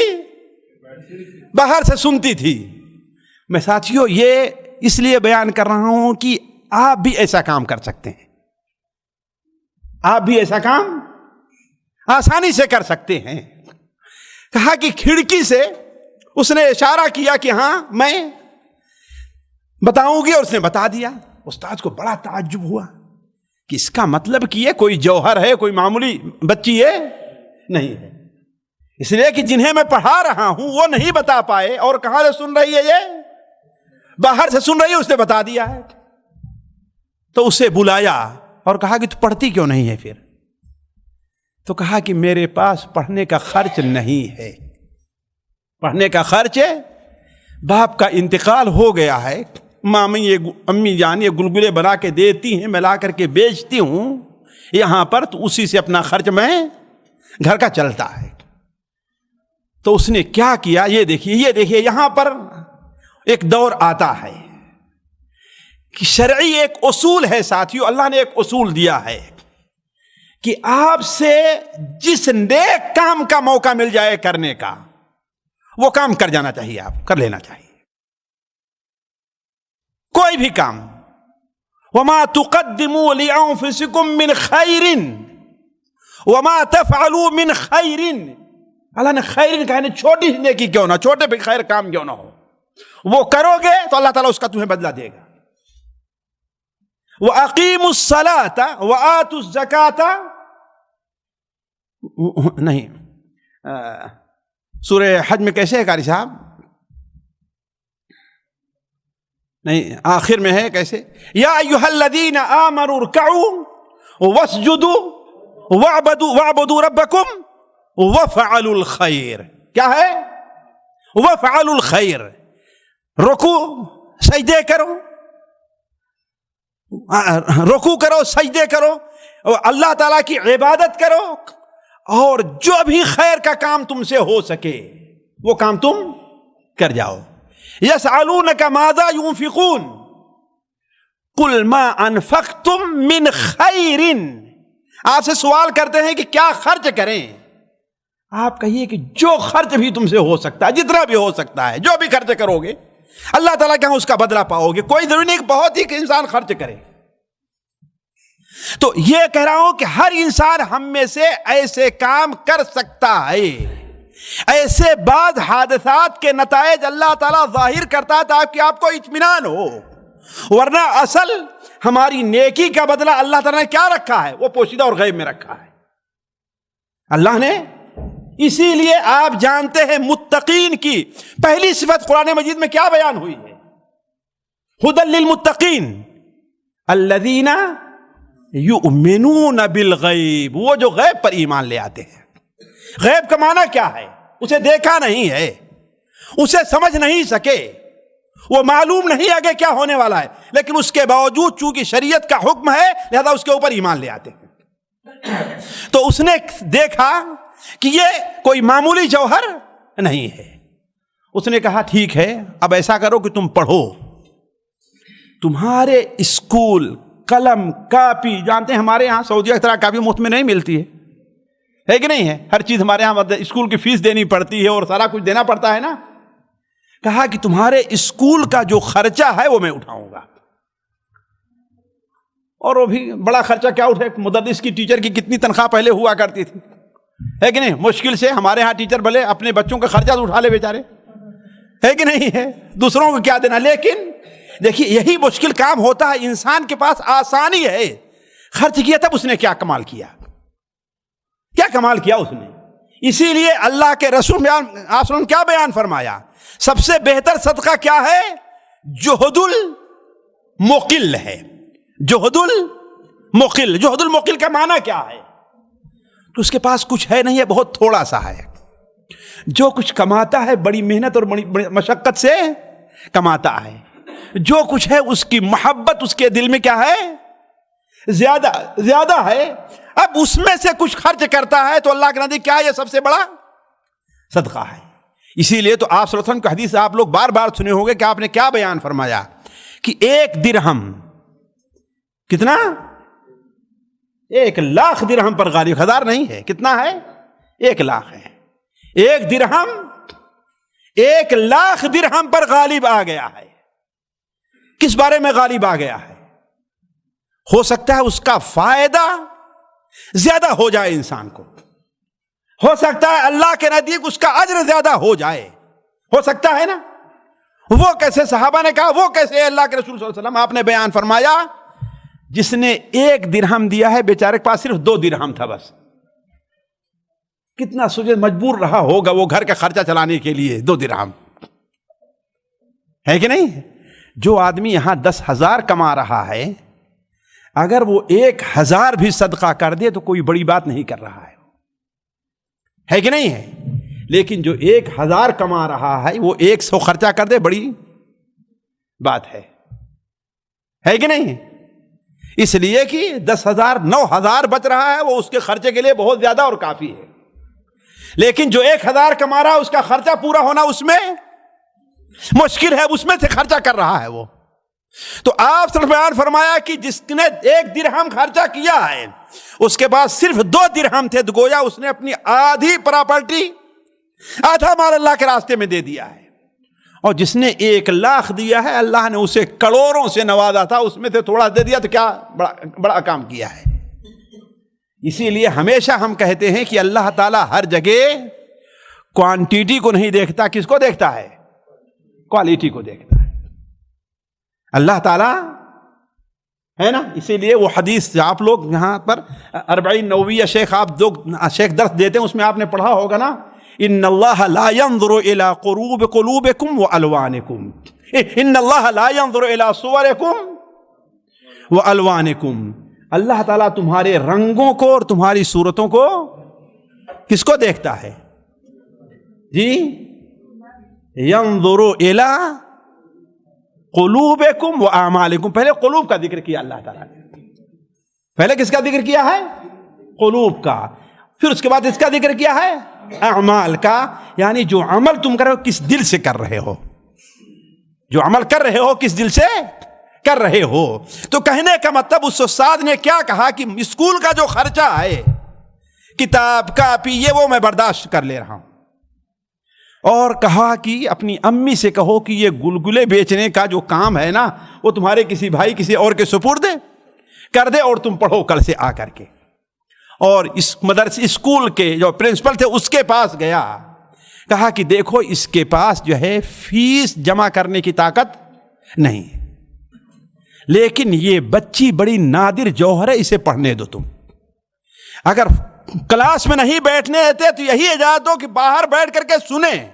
باہر سے سنتی تھی. میں ساتھیوں یہ اس لیے بیان کر رہا ہوں کہ آپ بھی ایسا کام کر سکتے ہیں. آپ بھی ایسا کام آسانی سے کر سکتے ہیں. کہا کہ کھڑکی سے اس نے اشارہ کیا کہ ہاں میں بتاؤں گی, اور اس نے بتا دیا. استاد کو بڑا تعجب ہوا کہ اس کا مطلب کہ یہ کوئی جوہر ہے, کوئی معمولی بچی ہے نہیں ہے. اس لیے کہ جنہیں میں پڑھا رہا ہوں وہ نہیں بتا پائے. اور کہاں سے سن رہی ہے؟ یہ باہر سے سن رہی ہے, اس نے بتا دیا ہے. تو اسے بلایا اور کہا کہ تو پڑھتی کیوں نہیں ہے پھر؟ تو کہا کہ میرے پاس پڑھنے کا خرچ نہیں ہے. پڑھنے کا خرچ ہے, باپ کا انتقال ہو گیا ہے, امی جان یہ گلگلے بنا کے دیتی ہیں, میں لا کر کے بیچتی ہوں یہاں پر, تو اسی سے اپنا خرچ میں گھر کا چلتا ہے. تو اس نے کیا کیا یہ دیکھیے یہاں پر ایک دور آتا ہے کہ شرعی ایک اصول ہے ساتھیو. اللہ نے ایک اصول دیا ہے کہ آپ سے جس نیک کام کا موقع مل جائے کرنے کا وہ کام کر جانا چاہیے, آپ کر لینا چاہیے. کوئی بھی کام. وما تقدموا لانفسکم من خیر وما تفعلوا من خیر. اللہ نے خیر کہا, چھوٹی نیکی کیوں نہ, چھوٹے بھی خیر کام کیوں نہ ہو, وہ کرو گے تو اللہ تعالیٰ اس کا تمہیں بدلہ دے گا. وَأَقِيمُوا الصَّلَاةَ وَآتُوا الزَّكَاةَ, نہیں سورہ حج میں کیسے ہے قاری صاحب؟ نہیں آخر میں ہے کیسے؟ یا ایھا الذین آمنوا ارکعوا واسجدوا واعبدوا ربکم وافعلوا الخیر. کیا ہے؟ وافعلوا الخیر. رکوع سجدے کرو, رکوع کرو, سجدے کرو, اللہ تعالیٰ کی عبادت کرو, اور جو بھی خیر کا کام تم سے ہو سکے وہ کام تم کر جاؤ. یسألونک ماذا ينفقون قل ما انفقتم من خیر، آپ سے سوال کرتے ہیں کہ کیا خرچ کریں. آپ کہیے کہ جو خرچ بھی تم سے ہو سکتا ہے، جتنا بھی ہو سکتا ہے، جو بھی خرچ کرو گے اللہ تعالیٰ کے ہاں اس کا بدلہ پاؤ گے. کوئی ضروری نہیں کہ بہت ہی کہ انسان خرچ کرے. تو یہ کہہ رہا ہوں کہ ہر انسان ہم میں سے ایسے کام کر سکتا ہے. ایسے بعض حادثات کے نتائج اللہ تعالیٰ ظاہر کرتا ہے تاکہ آپ کو اطمینان ہو، ورنہ اصل ہماری نیکی کا بدلہ اللہ تعالیٰ نے کیا رکھا ہے؟ وہ پوشیدہ اور غیب میں رکھا ہے اللہ نے. اسی لیے آپ جانتے ہیں متقین کی پہلی صفت قرآن مجید میں کیا بیان ہوئی ہے؟ ھدی للمتقین الذین یؤمنون بالغیب، وہ جو غیب پر ایمان لے آتے ہیں. غیب کا معنی کیا ہے؟ اسے دیکھا نہیں ہے، اسے سمجھ نہیں سکے، وہ معلوم نہیں آگے کیا ہونے والا ہے، لیکن اس کے باوجود چونکہ شریعت کا حکم ہے لہذا اس کے اوپر ایمان لے آتے ہیں. تو اس نے دیکھا کہ یہ کوئی معمولی جوہر نہیں ہے. اس نے کہا ٹھیک ہے، اب ایسا کرو کہ تم پڑھو. تمہارے اسکول قلم کاپی، جانتے ہیں ہمارے یہاں سعودیہ کی طرح کاپی مفت میں نہیں ملتی ہے کہ نہیں ہے؟ ہر چیز ہمارے یہاں اسکول کی فیس دینی پڑتی ہے اور سارا کچھ دینا پڑتا ہے نا. کہا کہ تمہارے اسکول کا جو خرچہ ہے وہ میں اٹھاؤں گا. اور وہ بھی بڑا خرچہ کیا اٹھے؟ مدرس کی، ٹیچر کی کتنی تنخواہ پہلے ہوا کرتی تھی، ہے کہ نہیں؟ مشکل سے ہمارے ہاں ٹیچر بھلے اپنے بچوں کا خرچہ تو اٹھا لے بیچارے، ہے کہ نہیں ہے؟ دوسروں کو کیا دینا. لیکن دیکھیے یہی مشکل کام ہوتا ہے. انسان کے پاس آسانی ہے، خرچ کیا تب اس نے کیا کمال کیا، کیا کمال کیا اس نے. اسی لیے اللہ کے رسول نے کیا بیان فرمایا؟ سب سے بہتر صدقہ کیا ہے؟ جہد المقل ہے. جہد المقل، جہد المقل کا معنی کیا ہے؟ تو اس کے پاس کچھ ہے نہیں ہے، بہت تھوڑا سا ہے. جو کچھ کماتا ہے بڑی محنت اور بڑی مشقت سے کماتا ہے. جو کچھ ہے اس کی محبت اس کے دل میں کیا ہے؟ زیادہ ہے. اب اس میں سے کچھ خرچ کرتا ہے تو اللہ کے نزدیک کیا ہے؟ یہ سب سے بڑا صدقہ ہے. اسی لیے تو آپ صلی اللہ علیہ وسلم کی حدیث آپ لوگ بار بار سنے ہوں گے کہ آپ نے کیا بیان فرمایا کہ 1 درہم کتنا؟ 1,00,000 درہم پر غالب، 1000 نہیں ہے، کتنا ہے؟ 1,00,000 ہے. 1 درہم 1,00,000 درہم پر غالب آ گیا ہے. کس بارے میں غالب آ گیا ہے؟ ہو سکتا ہے اس کا فائدہ زیادہ ہو جائے انسان کو، ہو سکتا ہے اللہ کے نزدیک اس کا اجر زیادہ ہو جائے، ہو سکتا ہے نا. وہ کیسے؟ صحابہ نے کہا وہ کیسے؟ اللہ کے رسول صلی اللہ علیہ وسلم آپ نے بیان فرمایا جس نے 1 درہم دیا ہے بیچارے کے پاس صرف 2 درہم تھا بس. کتنا سوچے مجبور رہا ہوگا وہ گھر کا خرچہ چلانے کے لیے. 2 درہم ہے کہ نہیں؟ جو آدمی یہاں 10,000 کما رہا ہے اگر وہ 1,000 بھی صدقہ کر دے تو کوئی بڑی بات نہیں کر رہا ہے کہ نہیں ہے؟ لیکن جو 1,000 کما رہا ہے وہ 100 خرچہ کر دے بڑی بات ہے کہ نہیں؟ اس لیے کہ 10,000 9,000 بچ رہا ہے وہ اس کے خرچے کے لیے بہت زیادہ اور کافی ہے. لیکن جو 1,000 کما رہا ہے اس کا خرچہ پورا ہونا اس میں مشکل ہے، اس میں سے خرچہ کر رہا ہے وہ. تو آپ صرف بیان فرمایا کہ جس نے 1 درہم خرچہ کیا ہے اس کے پاس صرف 2 درہم تھے، تو گویا اس نے اپنی آدھی پراپرٹی، آدھا مال اللہ کے راستے میں دے دیا ہے. اور جس نے 1,00,000 دیا ہے اللہ نے اسے کروڑوں سے نوازا تھا، اس میں سے تھوڑا دے دیا تو کیا بڑا کام کیا ہے. اسی لیے ہمیشہ ہم کہتے ہیں کہ اللہ تعالیٰ ہر جگہ کوانٹیٹی کو نہیں دیکھتا، کس کو دیکھتا ہے؟ کوالٹی کو دیکھتا ہے اللہ تعالیٰ، ہے نا. اسی لیے وہ حدیث آپ لوگ یہاں پر 40 نوویہ شیخ آپ شیخ درس دیتے ہیں، اس میں آپ نے پڑھا ہوگا نا، ان اللہ لا ينظر الى قلوبكم والوانكم، ان اللہ لا ينظر الى صوركم والوانكم. اللہ تعالیٰ تمہارے رنگوں کو اور تمہاری صورتوں کو کس کو دیکھتا ہے؟ جی، ينظر الى قلوبكم واعمالكم. پہلے قلوب کا ذکر کیا اللہ تعالیٰ نے، پہلے کس کا ذکر کیا ہے؟ قلوب کا. پھر اس کے بعد اس کا ذکر کیا ہے اعمال کا، یعنی جو عمل تم کر رہے ہو کس دل سے کر رہے ہو، جو عمل کر رہے ہو کس دل سے کر رہے ہو۔ تو کہنے کا مطلب اس استاد نے کیا کہا کہ اسکول کا جو خرچہ ہے، کتاب کاپی، یہ وہ میں برداشت کر لے رہا ہوں، اور کہا کہ اپنی امی سے کہو کہ یہ گلگلے بیچنے کا جو کام ہے نا وہ تمہارے کسی بھائی کسی اور کے سپرد کر دے اور تم پڑھو کل سے آ کر کے۔ اور اس مدرسے اسکول کے جو پرنسپل تھے اس کے پاس گیا، کہا کہ دیکھو اس کے پاس جو ہے فیس جمع کرنے کی طاقت نہیں، لیکن یہ بچی بڑی نادر جوہر ہے، اسے پڑھنے دو تم، اگر کلاس میں نہیں بیٹھنے دیتے تو یہی اجازت دو کہ باہر بیٹھ کر کے سنیں،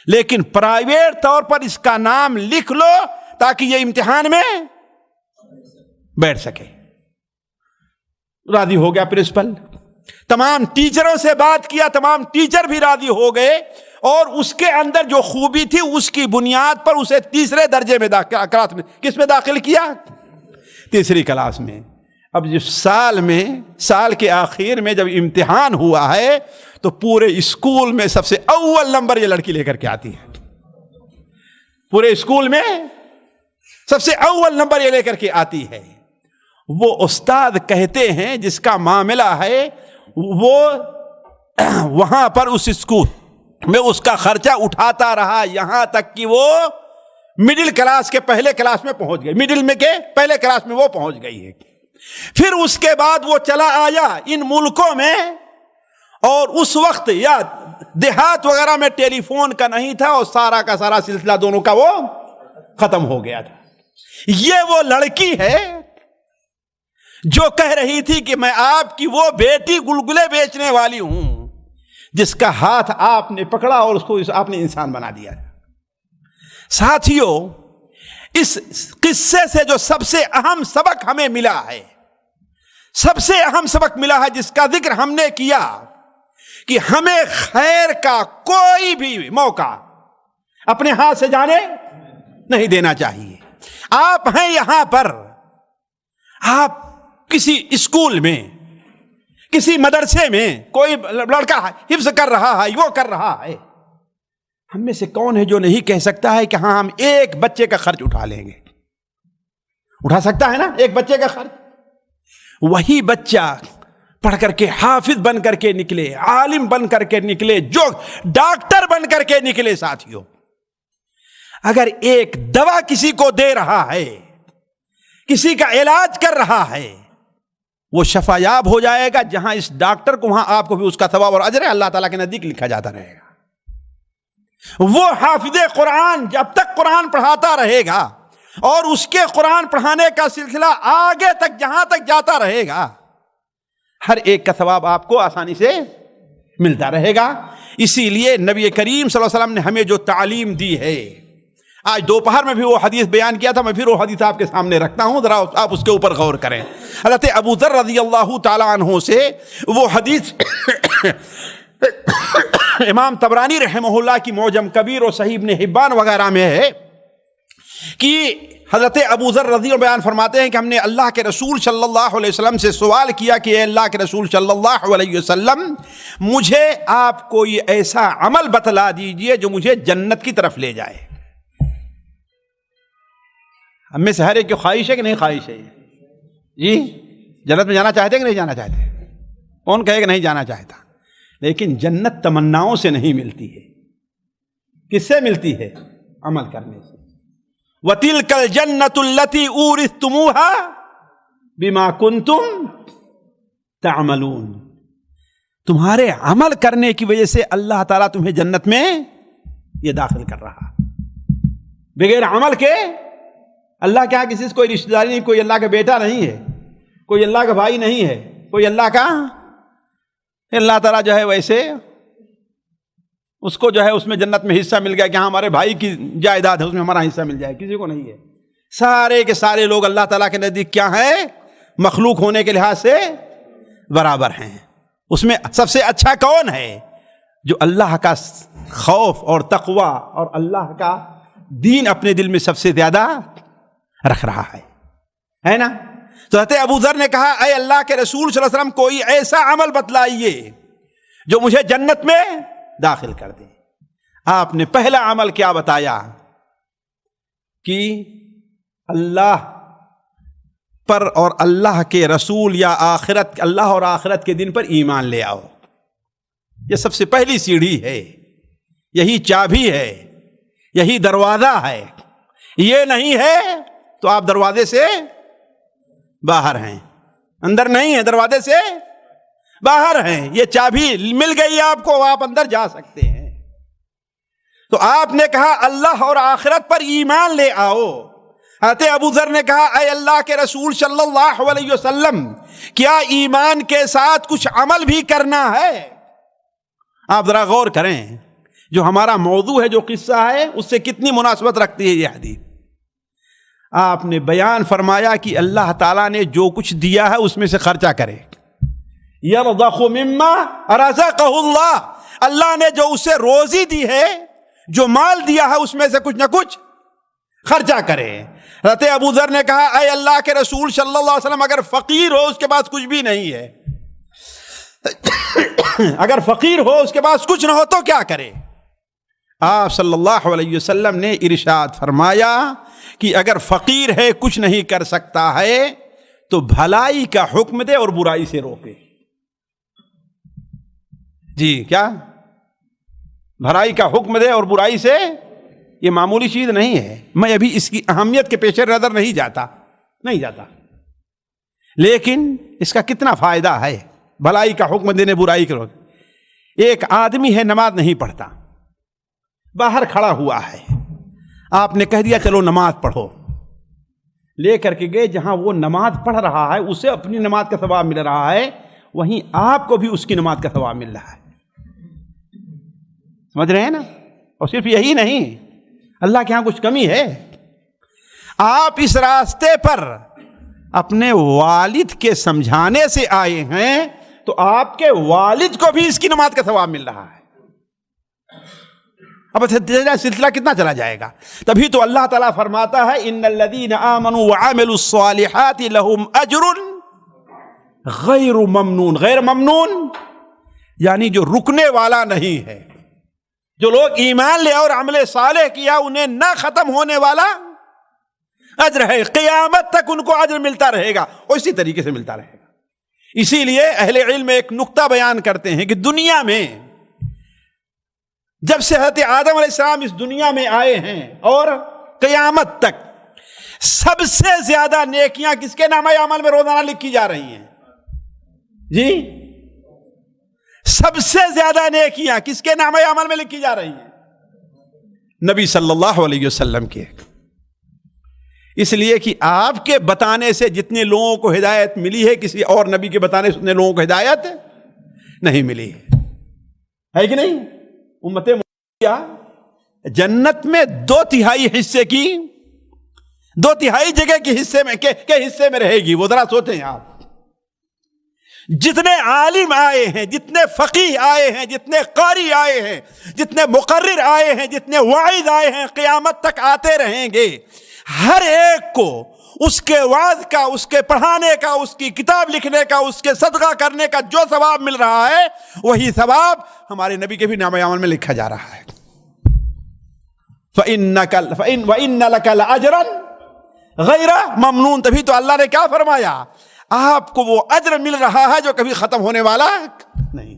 لیکن پرائیویٹ طور پر اس کا نام لکھ لو تاکہ یہ امتحان میں بیٹھ سکے۔ راضی ہو گیا پرنسپل، تمام ٹیچروں سے بات کیا، تمام ٹیچر بھی راضی ہو گئے، اور اس کے اندر جو خوبی تھی اس کی بنیاد پر اسے تیسرے درجے میں کلاس میں کس میں داخل کیا؟ تیسری کلاس میں۔ اب جس سال کے آخر میں جب امتحان ہوا ہے تو پورے اسکول میں سب سے اول نمبر یہ لڑکی لے کر کے آتی ہے، پورے اسکول میں سب سے اول نمبر یہ لے کر کے آتی ہے۔ وہ استاد کہتے ہیں جس کا معاملہ ہے وہ وہاں پر اس اسکول میں اس کا خرچہ اٹھاتا رہا یہاں تک کہ وہ مڈل کلاس کے پہلے کلاس میں پہنچ گئی، مڈل میں کے پہلے کلاس میں وہ پہنچ گئی ہے۔ پھر اس کے بعد وہ چلا آیا ان ملکوں میں، اور اس وقت یا دیہات وغیرہ میں ٹیلی فون کا نہیں تھا، اور سارا کا سارا سلسلہ دونوں کا وہ ختم ہو گیا تھا۔ یہ وہ لڑکی ہے جو کہہ رہی تھی کہ میں آپ کی وہ بیٹی گلگلے بیچنے والی ہوں جس کا ہاتھ آپ نے پکڑا اور اس کو آپ نے انسان بنا دیا۔ ساتھیوں، اس قصے سے جو سب سے اہم سبق ہمیں ملا ہے، سب سے اہم سبق ملا ہے جس کا ذکر ہم نے کیا، کہ ہمیں خیر کا کوئی بھی موقع اپنے ہاتھ سے جانے نہیں دینا چاہیے۔ آپ ہیں یہاں پر، آپ کسی اسکول میں، کسی مدرسے میں، کوئی لڑکا حفظ کر رہا ہے، وہ کر رہا ہے، ہم میں سے کون ہے جو نہیں کہہ سکتا ہے کہ ہاں ہم ایک بچے کا خرچ اٹھا لیں گے؟ اٹھا سکتا ہے نا ایک بچے کا خرچ؟ وہی بچہ پڑھ کر کے حافظ بن کر کے نکلے، عالم بن کر کے نکلے، جو ڈاکٹر بن کر کے نکلے۔ ساتھیوں، اگر ایک دوا کسی کو دے رہا ہے، کسی کا علاج کر رہا ہے، وہ شفا یاب ہو جائے گا، جہاں اس ڈاکٹر کو وہاں آپ کو بھی اس کا ثواب اور اجر اللہ تعالیٰ کے نزدیک لکھا جاتا رہے گا۔ وہ حافظ قرآن جب تک قرآن پڑھاتا رہے گا اور اس کے قرآن پڑھانے کا سلسلہ آگے تک جہاں تک جاتا رہے گا، ہر ایک کا ثواب آپ کو آسانی سے ملتا رہے گا۔ اسی لیے نبی کریم صلی اللہ علیہ وسلم نے ہمیں جو تعلیم دی ہے، آج دوپہر میں بھی وہ حدیث بیان کیا تھا، میں پھر وہ حدیث آپ کے سامنے رکھتا ہوں، ذرا آپ اس کے اوپر غور کریں۔ حضرت ابو ذر رضی اللہ تعالی عنہ سے وہ حدیث امام طبرانی رحمہ اللہ کی معجم کبیر اور صحیح ابن حبان وغیرہ میں ہے کہ حضرت ابو ذر رضی اللہ بیان فرماتے ہیں کہ ہم نے اللہ کے رسول صلی اللہ علیہ وسلم سے سوال کیا کہ اے اللہ کے رسول صلی اللہ علیہ وسلم، مجھے آپ کوئی ایسا عمل بتلا دیجئے جو مجھے جنت کی طرف لے جائے۔ ہم میں سے ہر ایک کی خواہش ہے کہ نہیں خواہش ہے؟ جی، جنت میں جانا چاہتے ہیں کہ نہیں جانا چاہتے؟ کون کہے کہ نہیں جانا چاہتا؟ لیکن جنت تمناؤں سے نہیں ملتی ہے، کس سے ملتی ہے؟ عمل کرنے سے۔ وَتِلْكَ الْجَنَّةُ الَّتِي أُورِثْتُمُوهَا بِمَا كُنْتُمْ تَعْمَلُونَ، تمہارے عمل کرنے کی وجہ سے اللہ تعالیٰ تمہیں جنت میں یہ داخل کر رہا۔ بغیر عمل کے اللہ کے ہاں کسی سے کوئی رشتہ داری نہیں، کوئی اللہ کا بیٹا نہیں ہے، کوئی اللہ کا بھائی نہیں ہے، کوئی اللہ کا، اللہ تعالیٰ جو ہے ویسے اس کو جو ہے اس میں جنت میں حصہ مل گیا کہ ہاں ہمارے بھائی کی جائیداد ہے اس میں ہمارا حصہ مل جائے، کسی کو نہیں ہے۔ سارے کے سارے لوگ اللہ تعالیٰ کے نزدیک کیا ہیں؟ مخلوق ہونے کے لحاظ سے برابر ہیں۔ اس میں سب سے اچھا کون ہے؟ جو اللہ کا خوف اور تقوی اور اللہ کا دین اپنے دل میں سب سے زیادہ رکھ رہا ہے نا؟ تو حضرت ابو ذر نے کہا اے اللہ کے رسول صلی اللہ علیہ وسلم، کوئی ایسا عمل بتلائیے جو مجھے جنت میں داخل کر دے۔ آپ نے پہلا عمل کیا بتایا کہ اللہ پر اور اللہ کے رسول یا آخرت، اللہ اور آخرت کے دن پر ایمان لے آؤ۔ یہ سب سے پہلی سیڑھی ہے، یہی چابی ہے، یہی دروازہ ہے۔ یہ نہیں ہے تو آپ دروازے سے باہر ہیں، اندر نہیں ہیں، دروازے سے باہر ہیں۔ یہ چابی مل گئی آپ کو، آپ اندر جا سکتے ہیں۔ تو آپ نے کہا اللہ اور آخرت پر ایمان لے آؤ۔ حضرت ابو ذر نے کہا اے اللہ کے رسول صلی اللہ علیہ وسلم، کیا ایمان کے ساتھ کچھ عمل بھی کرنا ہے؟ آپ ذرا غور کریں، جو ہمارا موضوع ہے، جو قصہ ہے، اس سے کتنی مناسبت رکھتی ہے یہ حدیث۔ آپ نے بیان فرمایا کہ اللہ تعالیٰ نے جو کچھ دیا ہے اس میں سے خرچہ کرے۔ یرضخ مما رزقہ اللہ، اللہ نے جو اسے روزی دی ہے، جو مال دیا ہے، اس میں سے کچھ نہ کچھ خرچہ کرے۔ حضرت ابو ذر نے کہا اے اللہ کے رسول صلی اللہ علیہ وسلم، اگر فقیر ہو اس کے پاس کچھ بھی نہیں ہے، اگر فقیر ہو اس کے پاس کچھ نہ ہو تو کیا کرے؟ آپ صلی اللہ علیہ وسلم نے ارشاد فرمایا کہ اگر فقیر ہے، کچھ نہیں کر سکتا ہے، تو بھلائی کا حکم دے اور برائی سے روکے۔ جی کیا؟ بھلائی کا حکم دے اور برائی سے، یہ معمولی چیز نہیں ہے۔ میں ابھی اس کی اہمیت کے پیش نظر نہیں جاتا، لیکن اس کا کتنا فائدہ ہے، بھلائی کا حکم دینے، برائی کے روکے۔ ایک آدمی ہے نماز نہیں پڑھتا، باہر کھڑا ہوا ہے، آپ نے کہہ دیا چلو نماز پڑھو، لے کر کے گئے جہاں وہ نماز پڑھ رہا ہے، اسے اپنی نماز کا ثواب مل رہا ہے، وہیں آپ کو بھی اس کی نماز کا ثواب مل رہا ہے۔ سمجھ رہے ہیں نا؟ اور صرف یہی نہیں، اللہ کے ہاں کچھ کمی ہے؟ آپ اس راستے پر اپنے والد کے سمجھانے سے آئے ہیں، تو آپ کے والد کو بھی اس کی نماز کا ثواب مل رہا ہے۔ اب سلسلہ کتنا چلا جائے گا؟ تبھی تو اللہ تعالیٰ فرماتا ہے ان الذین آمنوا وعملوا الصالحات لهم اجر غیر ممنون۔ غیر ممنون یعنی جو رکنے والا نہیں ہے۔ جو لوگ ایمان لے اور عمل صالح کیا، انہیں نہ ختم ہونے والا اجر ہے، قیامت تک ان کو اجر ملتا رہے گا، اور اسی طریقے سے ملتا رہے گا۔ اسی لیے اہل علم ایک نقطہ بیان کرتے ہیں کہ دنیا میں جب سے حضرت آدم علیہ السلام اس دنیا میں آئے ہیں اور قیامت تک سب سے زیادہ نیکیاں کس کے نامہ اعمال میں روزانہ لکھی جا رہی ہیں؟ جی سب سے زیادہ نیکیاں کس کے نامہ اعمال میں لکھی جا رہی ہیں؟ نبی صلی اللہ علیہ وسلم کے۔ اس لیے کہ آپ کے بتانے سے جتنے لوگوں کو ہدایت ملی ہے، کسی اور نبی کے بتانے سے اتنے لوگوں کو ہدایت نہیں ملی ہے کہ نہیں؟ امت محمدیہ جنت میں 2/3 حصے کی، 2/3 جگہ کے حصے میں رہے گی۔ وہ ذرا سوچیں آپ، جتنے عالم آئے ہیں، جتنے فقیہ آئے ہیں، جتنے قاری آئے ہیں، جتنے مقرر آئے ہیں، جتنے واعظ آئے ہیں، قیامت تک آتے رہیں گے، ہر ایک کو اس کے وعظ کا، اس کے پڑھانے کا، اس کی کتاب لکھنے کا، اس کے صدقہ کرنے کا جو ثواب مل رہا ہے، وہی ثواب ہمارے نبی کے بھی نامہ اعمال میں لکھا جا رہا ہے۔ وَإِنَّ لَكَ لَأَجْرًا غَيْرَ مَمْنُونَ۔ تبھی تو اللہ نے کیا فرمایا؟ آپ کو وہ اجر مل رہا ہے جو کبھی ختم ہونے والا نہیں۔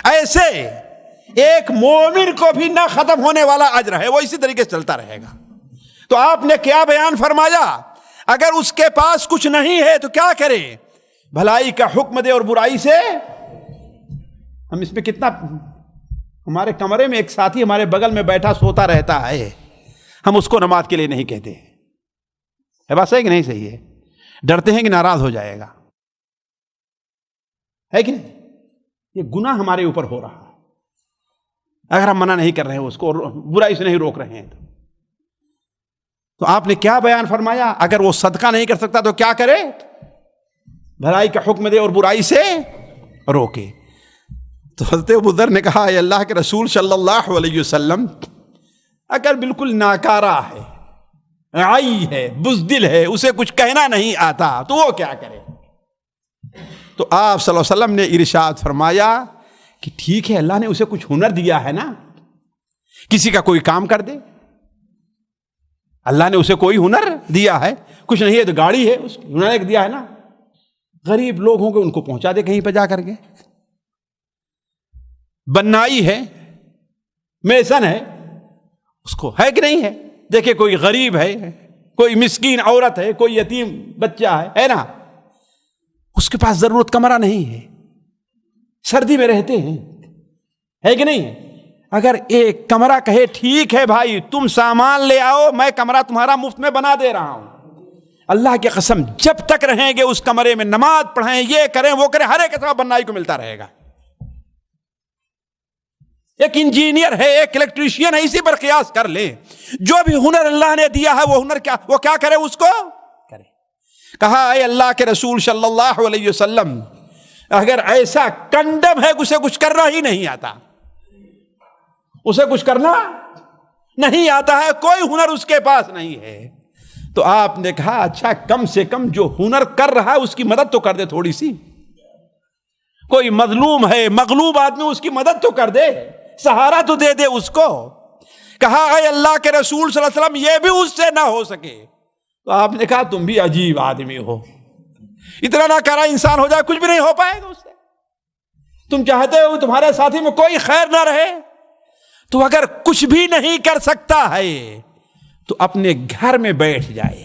ایسے ایک مومن کو بھی نہ ختم ہونے والا اجر ہے، وہ اسی طریقے سے چلتا رہے گا۔ تو آپ نے کیا بیان فرمایا؟ اگر اس کے پاس کچھ نہیں ہے تو کیا کرے؟ بھلائی کا حکم دے اور برائی سے۔ ہم اس میں کتنا، ہمارے کمرے میں ایک ساتھی ہمارے بغل میں بیٹھا سوتا رہتا ہے، ہم اس کو نماز کے لیے نہیں کہتے۔ ہے بات صحیح کہ نہیں صحیح ہے؟ ڈرتے ہیں کہ ناراض ہو جائے گا، ہے کہ نہیں؟ یہ گناہ ہمارے اوپر ہو رہا ہے اگر ہم منع نہیں کر رہے ہیں، اس کو برائی سے نہیں روک رہے ہیں۔ تو آپ نے کیا بیان فرمایا؟ اگر وہ صدقہ نہیں کر سکتا تو کیا کرے؟ بھلائی کا حکم دے اور برائی سے روکے۔ تو حضرت ابو ذر نے کہا اے اللہ کے رسول صلی اللہ علیہ وسلم، اگر بالکل ناکارہ ہے، عائی ہے، بزدل ہے، اسے کچھ کہنا نہیں آتا، تو وہ کیا کرے؟ تو آپ صلی اللہ علیہ وسلم نے ارشاد فرمایا کہ ٹھیک ہے اللہ نے اسے کچھ ہنر دیا ہے نا, کسی کا کوئی کام کر دے. اللہ نے اسے کوئی ہنر دیا ہے, کچھ نہیں ہے تو گاڑی ہے, اس ہنر ایک دیا ہے نا. غریب لوگ ہوں گے ان کو پہنچا دے کہیں پہ جا کر کے. بنائی ہے, میسن ہے, اس کو ہے کہ نہیں ہے. دیکھیں کوئی غریب ہے, کوئی مسکین عورت ہے, کوئی یتیم بچہ ہے نا, اس کے پاس ضرورت کمرہ نہیں ہے, سردی میں رہتے ہیں, ہے کہ نہیں. اگر ایک کمرہ کہے ٹھیک ہے بھائی تم سامان لے آؤ, میں کمرہ تمہارا مفت میں بنا دے رہا ہوں, اللہ کی قسم جب تک رہیں گے اس کمرے میں, نماز پڑھیں, یہ کریں وہ کریں, ہر ایک سبب بنائی کو ملتا رہے گا. ایک انجینئر ہے, ایک الیکٹریشین ہے, اسی پر قیاس کر لیں. جو بھی ہنر اللہ نے دیا ہے وہ ہنر وہ کیا کرے, اس کو کرے. کہا اے اللہ کے رسول صلی اللہ علیہ وسلم, اگر ایسا کنڈم ہے اسے کچھ کرنا ہی نہیں آتا, اسے کچھ کرنا نہیں آتا ہے, کوئی ہنر اس کے پاس نہیں ہے, تو آپ نے کہا اچھا کم سے کم جو ہنر کر رہا ہے اس کی مدد تو کر دے تھوڑی سی. کوئی مظلوم ہے, مغلوب آدمی, اس کی مدد تو کر دے, سہارا تو دے دے اس کو. کہا اے اللہ کے رسول صلی اللہ علیہ وسلم یہ بھی اس سے نہ ہو سکے, تو آپ نے کہا تم بھی عجیب آدمی ہو, اتنا نہ کرا انسان ہو جائے کچھ بھی نہیں ہو پائے گا اس سے. تم چاہتے ہو تمہارے ساتھی میں کوئی خیر نہ رہے, تو اگر کچھ بھی نہیں کر سکتا ہے تو اپنے گھر میں بیٹھ جائے,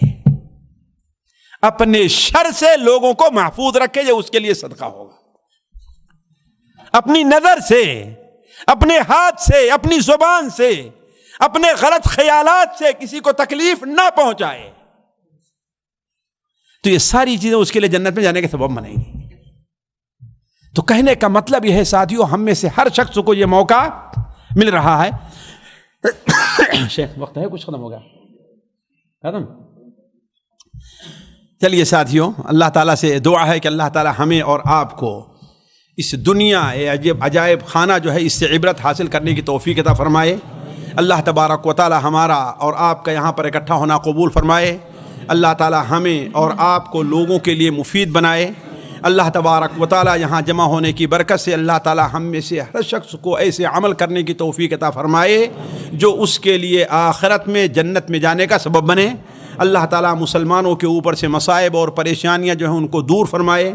اپنے شر سے لوگوں کو محفوظ رکھے, یہ اس کے لیے صدقہ ہوگا. اپنی نظر سے, اپنے ہاتھ سے, اپنی زبان سے, اپنے غلط خیالات سے کسی کو تکلیف نہ پہنچائے, تو یہ ساری چیزیں اس کے لیے جنت میں جانے کے سبب بنیں گی. تو کہنے کا مطلب یہ ہے ساتھیوں, ہم میں سے ہر شخص کو یہ موقع مل رہا ہے. شیخ وقت ہے, کچھ ختم ہو گیا, ختم. چلیے ساتھیوں, اللہ تعالیٰ سے دعا ہے کہ اللہ تعالیٰ ہمیں اور آپ کو اس دنیا عجائب خانہ جو ہے اس سے عبرت حاصل کرنے کی توفیق عطا فرمائے. اللہ تبارک و تعالیٰ ہمارا اور آپ کا یہاں پر اکٹھا ہونا قبول فرمائے. اللہ تعالیٰ ہمیں اور آپ کو لوگوں کے لیے مفید بنائے. اللہ تبارک و تعالیٰ یہاں جمع ہونے کی برکت سے اللہ تعالیٰ ہم میں سے ہر شخص کو ایسے عمل کرنے کی توفیق عطا فرمائے جو اس کے لیے آخرت میں جنت میں جانے کا سبب بنے. اللہ تعالیٰ مسلمانوں کے اوپر سے مصائب اور پریشانیاں جو ہیں ان کو دور فرمائے.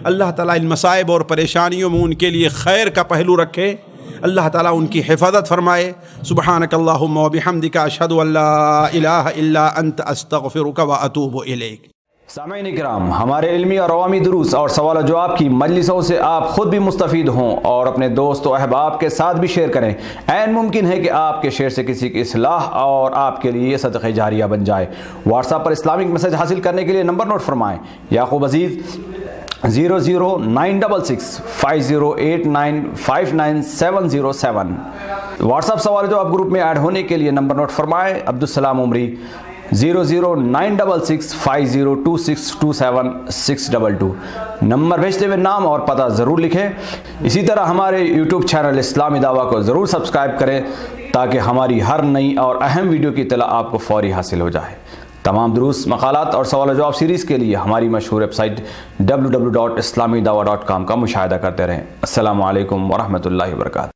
اللہ تعالیٰ ان مصائب اور پریشانیوں میں ان کے لیے خیر کا پہلو رکھے. اللہ تعالیٰ ان کی حفاظت فرمائے. سبحانک اللہم و بحمدک اشہد ان لا الہ الا انت استغفرک و اتوب الیک. سامعین کرام, ہمارے علمی اور عوامی دروس اور سوال و جواب کی مجلسوں سے آپ خود بھی مستفید ہوں اور اپنے دوست و احباب کے ساتھ بھی شیئر کریں. عین ممکن ہے کہ آپ کے شیئر سے کسی کی اصلاح اور آپ کے لیے صدقہ جاریہ بن جائے. واٹس ایپ پر اسلامک میسج حاصل کرنے کے لیے نمبر نوٹ فرمائیں. یعقوب عزیز 00966 5089 59707. واٹس ایپ سوال جو آپ گروپ میں ایڈ ہونے کے لیے نمبر نوٹ فرمائیں. عبدالسلام عمری 00966 502627 622. نمبر بھیجتے ہوئے نام اور پتہ ضرور لکھیں. اسی طرح ہمارے یوٹیوب چینل اسلامی دعویٰ کو ضرور سبسکرائب کریں تاکہ ہماری ہر نئی اور اہم ویڈیو کی اطلاع آپ کو فوری حاصل ہو جائے. تمام دروس, مقالات اور سوال و جواب سیریز کے لیے ہماری مشہور ویب سائٹ www.islamidawah.com کا مشاہدہ کرتے رہیں. السلام علیکم ورحمۃ اللہ وبرکاتہ.